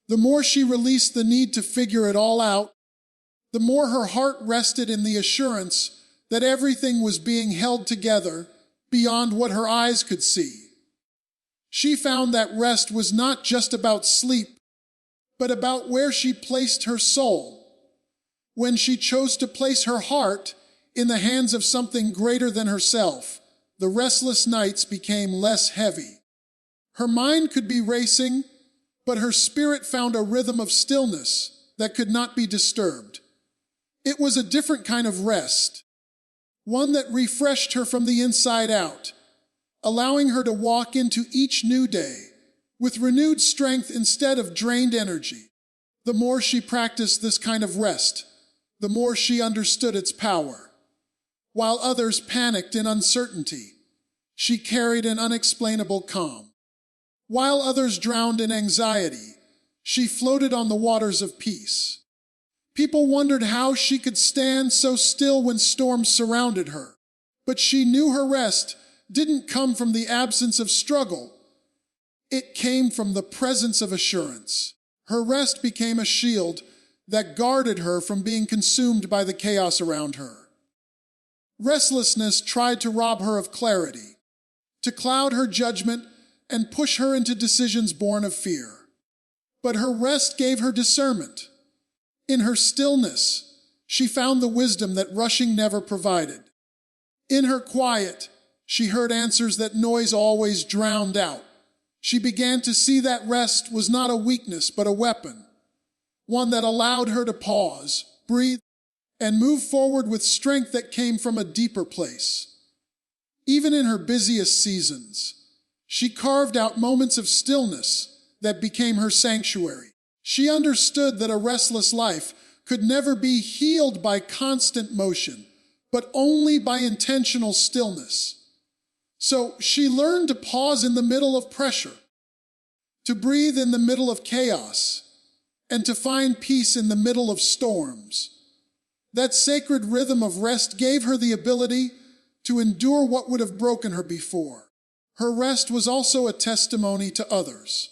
The more she released the need to figure it all out, the more her heart rested in the assurance that everything was being held together beyond what her eyes could see. She found that rest was not just about sleep, but about where she placed her soul. When she chose to place her heart in the hands of something greater than herself, the restless nights became less heavy. Her mind could be racing, but her spirit found a rhythm of stillness that could not be disturbed. It was a different kind of rest, one that refreshed her from the inside out, allowing her to walk into each new day with renewed strength instead of drained energy. The more she practiced this kind of rest, the more she understood its power. While others panicked in uncertainty, she carried an unexplainable calm. While others drowned in anxiety, she floated on the waters of peace. People wondered how she could stand so still when storms surrounded her, but she knew her rest didn't come from the absence of struggle. It came from the presence of assurance. Her rest became a shield that guarded her from being consumed by the chaos around her. Restlessness tried to rob her of clarity, to cloud her judgment and push her into decisions born of fear. But her rest gave her discernment. In her stillness, she found the wisdom that rushing never provided. In her quiet, she heard answers that noise always drowned out. She began to see that rest was not a weakness but a weapon, one that allowed her to pause, breathe, and move forward with strength that came from a deeper place. Even in her busiest seasons, she carved out moments of stillness that became her sanctuary. She understood that a restless life could never be healed by constant motion, but only by intentional stillness. So she learned to pause in the middle of pressure, to breathe in the middle of chaos, and to find peace in the middle of storms. That sacred rhythm of rest gave her the ability to endure what would have broken her before. Her rest was also a testimony to others.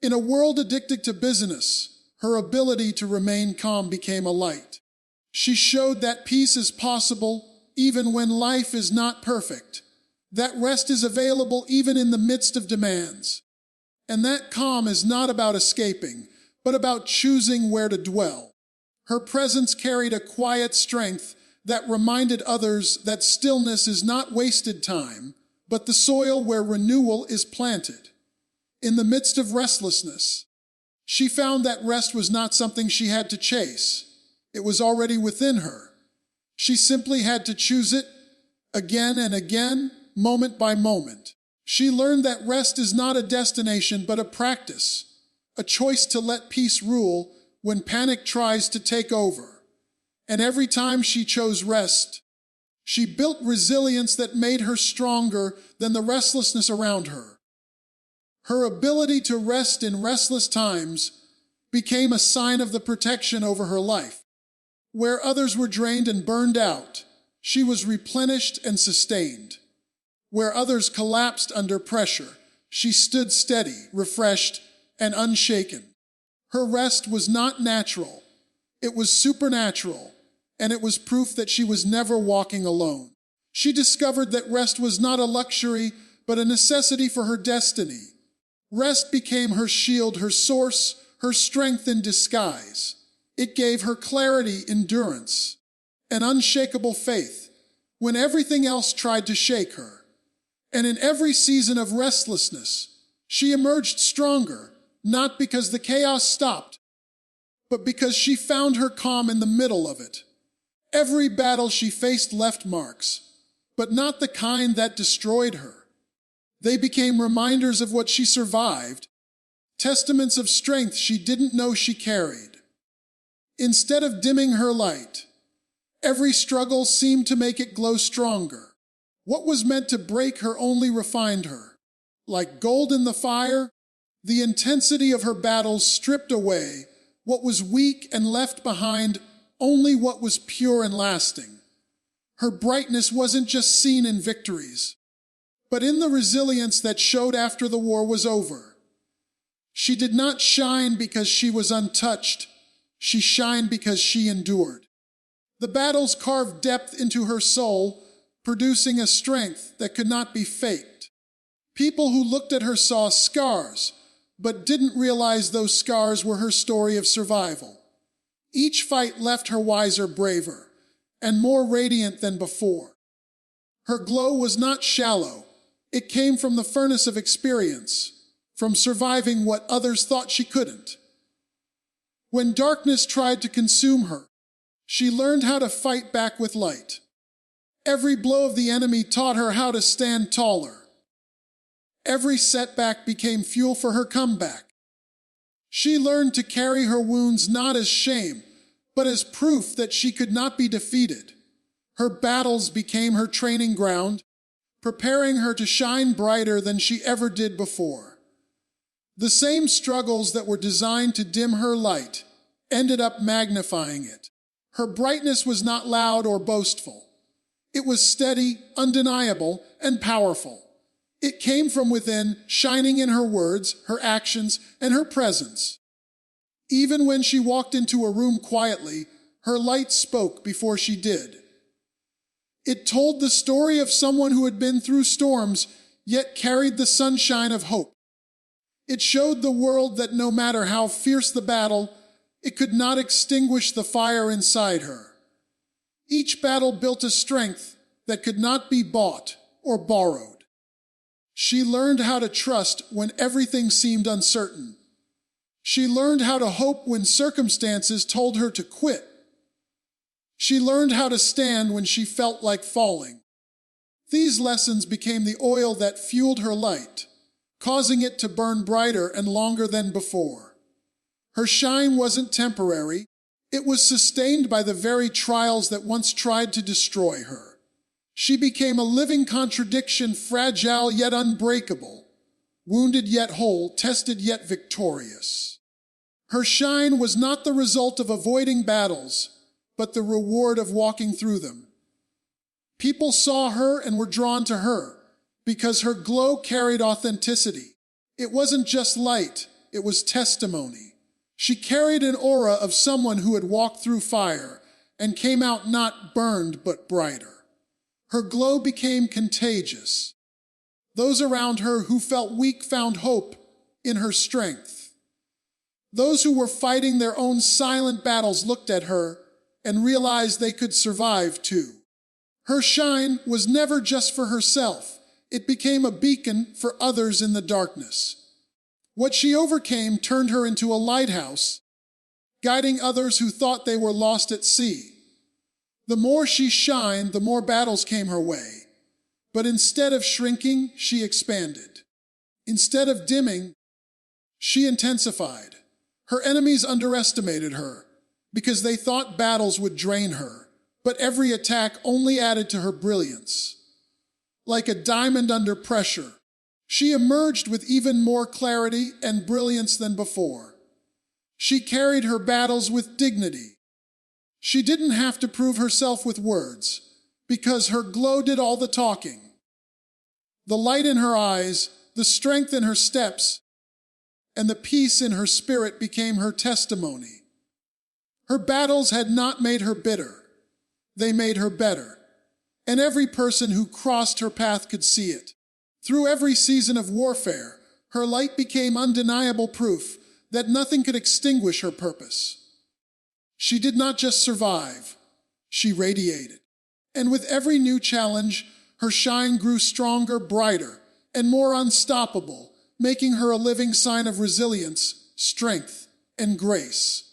In a world addicted to busyness, her ability to remain calm became a light. She showed that peace is possible even when life is not perfect. That rest is available even in the midst of demands. And that calm is not about escaping, but about choosing where to dwell. Her presence carried a quiet strength that reminded others that stillness is not wasted time, but the soil where renewal is planted. In the midst of restlessness, she found that rest was not something she had to chase. It was already within her. She simply had to choose it again and again, moment by moment. She learned that rest is not a destination but a practice, a choice to let peace rule when panic tries to take over. And every time she chose rest, she built resilience that made her stronger than the restlessness around her. Her ability to rest in restless times became a sign of the protection over her life. Where others were drained and burned out, she was replenished and sustained. Where others collapsed under pressure, she stood steady, refreshed, and unshaken. Her rest was not natural. It was supernatural, and it was proof that she was never walking alone. She discovered that rest was not a luxury, but a necessity for her destiny. Rest became her shield, her source, her strength in disguise. It gave her clarity, endurance, and unshakable faith when everything else tried to shake her. And in every season of restlessness, she emerged stronger, not because the chaos stopped, but because she found her calm in the middle of it. Every battle she faced left marks, but not the kind that destroyed her. They became reminders of what she survived, testaments of strength she didn't know she carried. Instead of dimming her light, every struggle seemed to make it glow stronger. What was meant to break her only refined her. Like gold in the fire, the intensity of her battles stripped away what was weak and left behind only what was pure and lasting. Her brightness wasn't just seen in victories, but in the resilience that showed after the war was over. She did not shine because she was untouched. She shined because she endured. The battles carved depth into her soul, producing a strength that could not be faked. People who looked at her saw scars, but didn't realize those scars were her story of survival. Each fight left her wiser, braver, and more radiant than before. Her glow was not shallow. It came from the furnace of experience, from surviving what others thought she couldn't. When darkness tried to consume her, she learned how to fight back with light. Every blow of the enemy taught her how to stand taller. Every setback became fuel for her comeback. She learned to carry her wounds not as shame, but as proof that she could not be defeated. Her battles became her training ground, preparing her to shine brighter than she ever did before. The same struggles that were designed to dim her light ended up magnifying it. Her brightness was not loud or boastful. It was steady, undeniable, and powerful. It came from within, shining in her words, her actions, and her presence. Even when she walked into a room quietly, her light spoke before she did. It told the story of someone who had been through storms, yet carried the sunshine of hope. It showed the world that no matter how fierce the battle, it could not extinguish the fire inside her. Each battle built a strength that could not be bought or borrowed. She learned how to trust when everything seemed uncertain. She learned how to hope when circumstances told her to quit. She learned how to stand when she felt like falling. These lessons became the oil that fueled her light, causing it to burn brighter and longer than before. Her shine wasn't temporary. It was sustained by the very trials that once tried to destroy her. She became a living contradiction, fragile yet unbreakable, wounded yet whole, tested yet victorious. Her shine was not the result of avoiding battles, but the reward of walking through them. People saw her and were drawn to her because her glow carried authenticity. It wasn't just light, it was testimony. She carried an aura of someone who had walked through fire and came out not burned but brighter. Her glow became contagious. Those around her who felt weak found hope in her strength. Those who were fighting their own silent battles looked at her and realized they could survive too. Her shine was never just for herself. It became a beacon for others in the darkness. What she overcame turned her into a lighthouse, guiding others who thought they were lost at sea. The more she shined, the more battles came her way. But instead of shrinking, she expanded. Instead of dimming, she intensified. Her enemies underestimated her because they thought battles would drain her, but every attack only added to her brilliance. Like a diamond under pressure, she emerged with even more clarity and brilliance than before. She carried her battles with dignity. She didn't have to prove herself with words, because her glow did all the talking. The light in her eyes, the strength in her steps, and the peace in her spirit became her testimony. Her battles had not made her bitter. They made her better. And every person who crossed her path could see it. Through every season of warfare, her light became undeniable proof that nothing could extinguish her purpose. She did not just survive, she radiated. And with every new challenge, her shine grew stronger, brighter, and more unstoppable, making her a living sign of resilience, strength, and grace.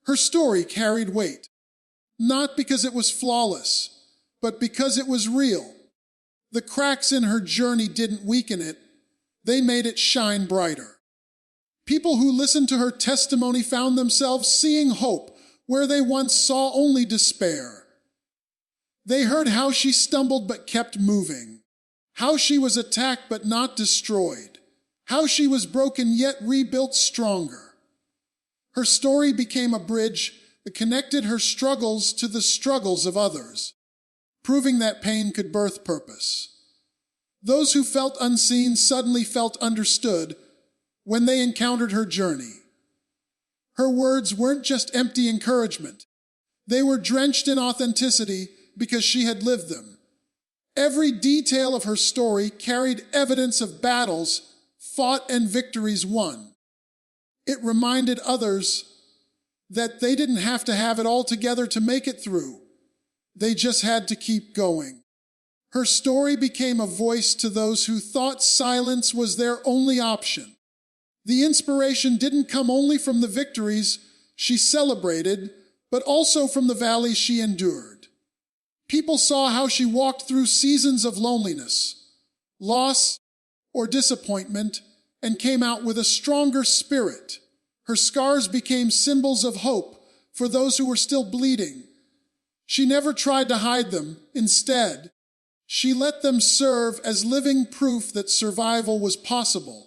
Her story carried weight, not because it was flawless, but because it was real. The cracks in her journey didn't weaken it, they made it shine brighter. People who listened to her testimony found themselves seeing hope where they once saw only despair. They heard how she stumbled but kept moving, how she was attacked but not destroyed, how she was broken yet rebuilt stronger. Her story became a bridge that connected her struggles to the struggles of others, proving that pain could birth purpose. Those who felt unseen suddenly felt understood when they encountered her journey. Her words weren't just empty encouragement. They were drenched in authenticity because she had lived them. Every detail of her story carried evidence of battles fought and victories won. It reminded others that they didn't have to have it all together to make it through. They just had to keep going. Her story became a voice to those who thought silence was their only option. The inspiration didn't come only from the victories she celebrated, but also from the valleys she endured. People saw how she walked through seasons of loneliness, loss, or disappointment, and came out with a stronger spirit. Her scars became symbols of hope for those who were still bleeding. She never tried to hide them. Instead, she let them serve as living proof that survival was possible,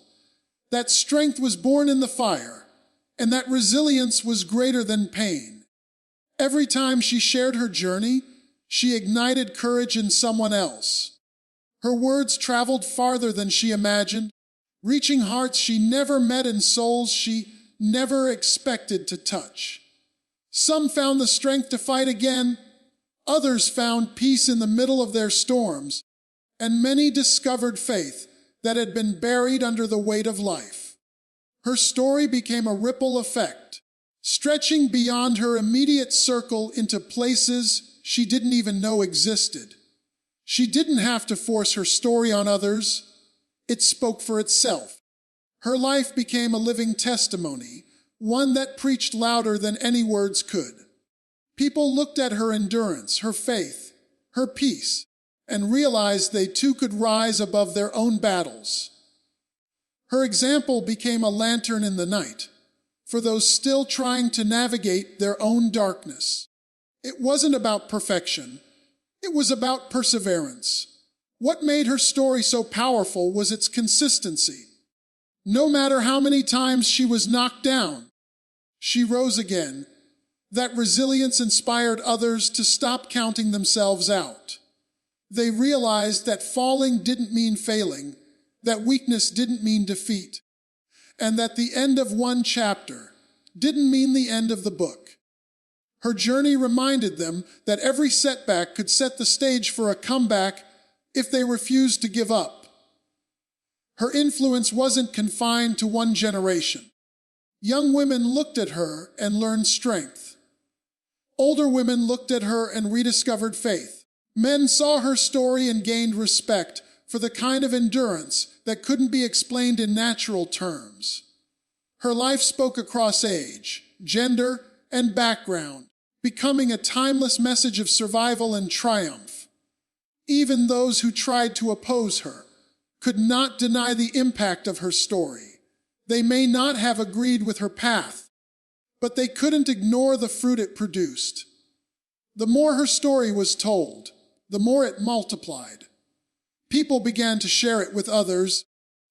that strength was born in the fire, and that resilience was greater than pain. Every time she shared her journey, she ignited courage in someone else. Her words traveled farther than she imagined, reaching hearts she never met and souls she never expected to touch. Some found the strength to fight again, others found peace in the middle of their storms, and many discovered faith that had been buried under the weight of life. Her story became a ripple effect, stretching beyond her immediate circle into places she didn't even know existed. She didn't have to force her story on others. It spoke for itself. Her life became a living testimony, one that preached louder than any words could. People looked at her endurance, her faith, her peace, and realized they too could rise above their own battles. Her example became a lantern in the night for those still trying to navigate their own darkness. It wasn't about perfection. It was about perseverance. What made her story so powerful was its consistency. No matter how many times she was knocked down, she rose again. That resilience inspired others to stop counting themselves out. They realized that falling didn't mean failing, that weakness didn't mean defeat, and that the end of one chapter didn't mean the end of the book. Her journey reminded them that every setback could set the stage for a comeback if they refused to give up. Her influence wasn't confined to one generation. Young women looked at her and learned strength. Older women looked at her and rediscovered faith. Men saw her story and gained respect for the kind of endurance that couldn't be explained in natural terms. Her life spoke across age, gender, and background, becoming a timeless message of survival and triumph. Even those who tried to oppose her could not deny the impact of her story. They may not have agreed with her path, but they couldn't ignore the fruit it produced. The more her story was told, the more it multiplied. People began to share it with others,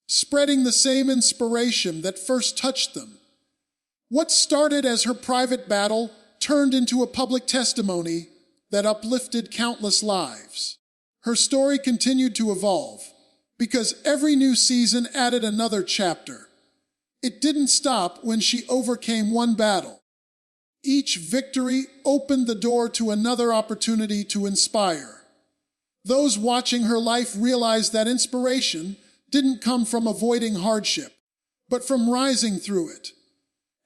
spreading the same inspiration that first touched them. What started as her private battle turned into a public testimony that uplifted countless lives. Her story continued to evolve, because every new season added another chapter. It didn't stop when she overcame one battle. Each victory opened the door to another opportunity to inspire. Those watching her life realized that inspiration didn't come from avoiding hardship, but from rising through it.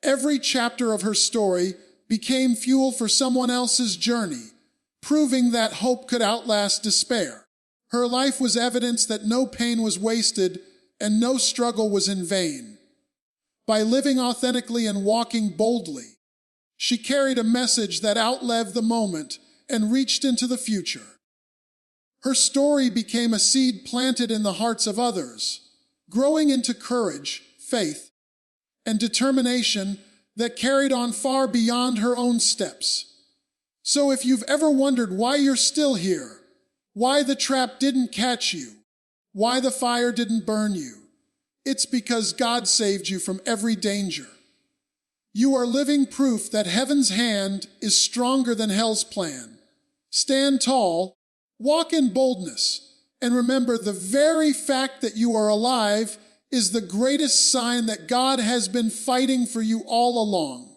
Every chapter of her story became fuel for someone else's journey, proving that hope could outlast despair. Her life was evidence that no pain was wasted and no struggle was in vain. By living authentically and walking boldly, she carried a message that outlived the moment and reached into the future. Her story became a seed planted in the hearts of others, growing into courage, faith, and determination that carried on far beyond her own steps. So if you've ever wondered why you're still here, why the trap didn't catch you, why the fire didn't burn you, it's because God saved you from every danger. You are living proof that heaven's hand is stronger than hell's plan. Stand tall, walk in boldness, and remember the very fact that you are alive is the greatest sign that God has been fighting for you all along.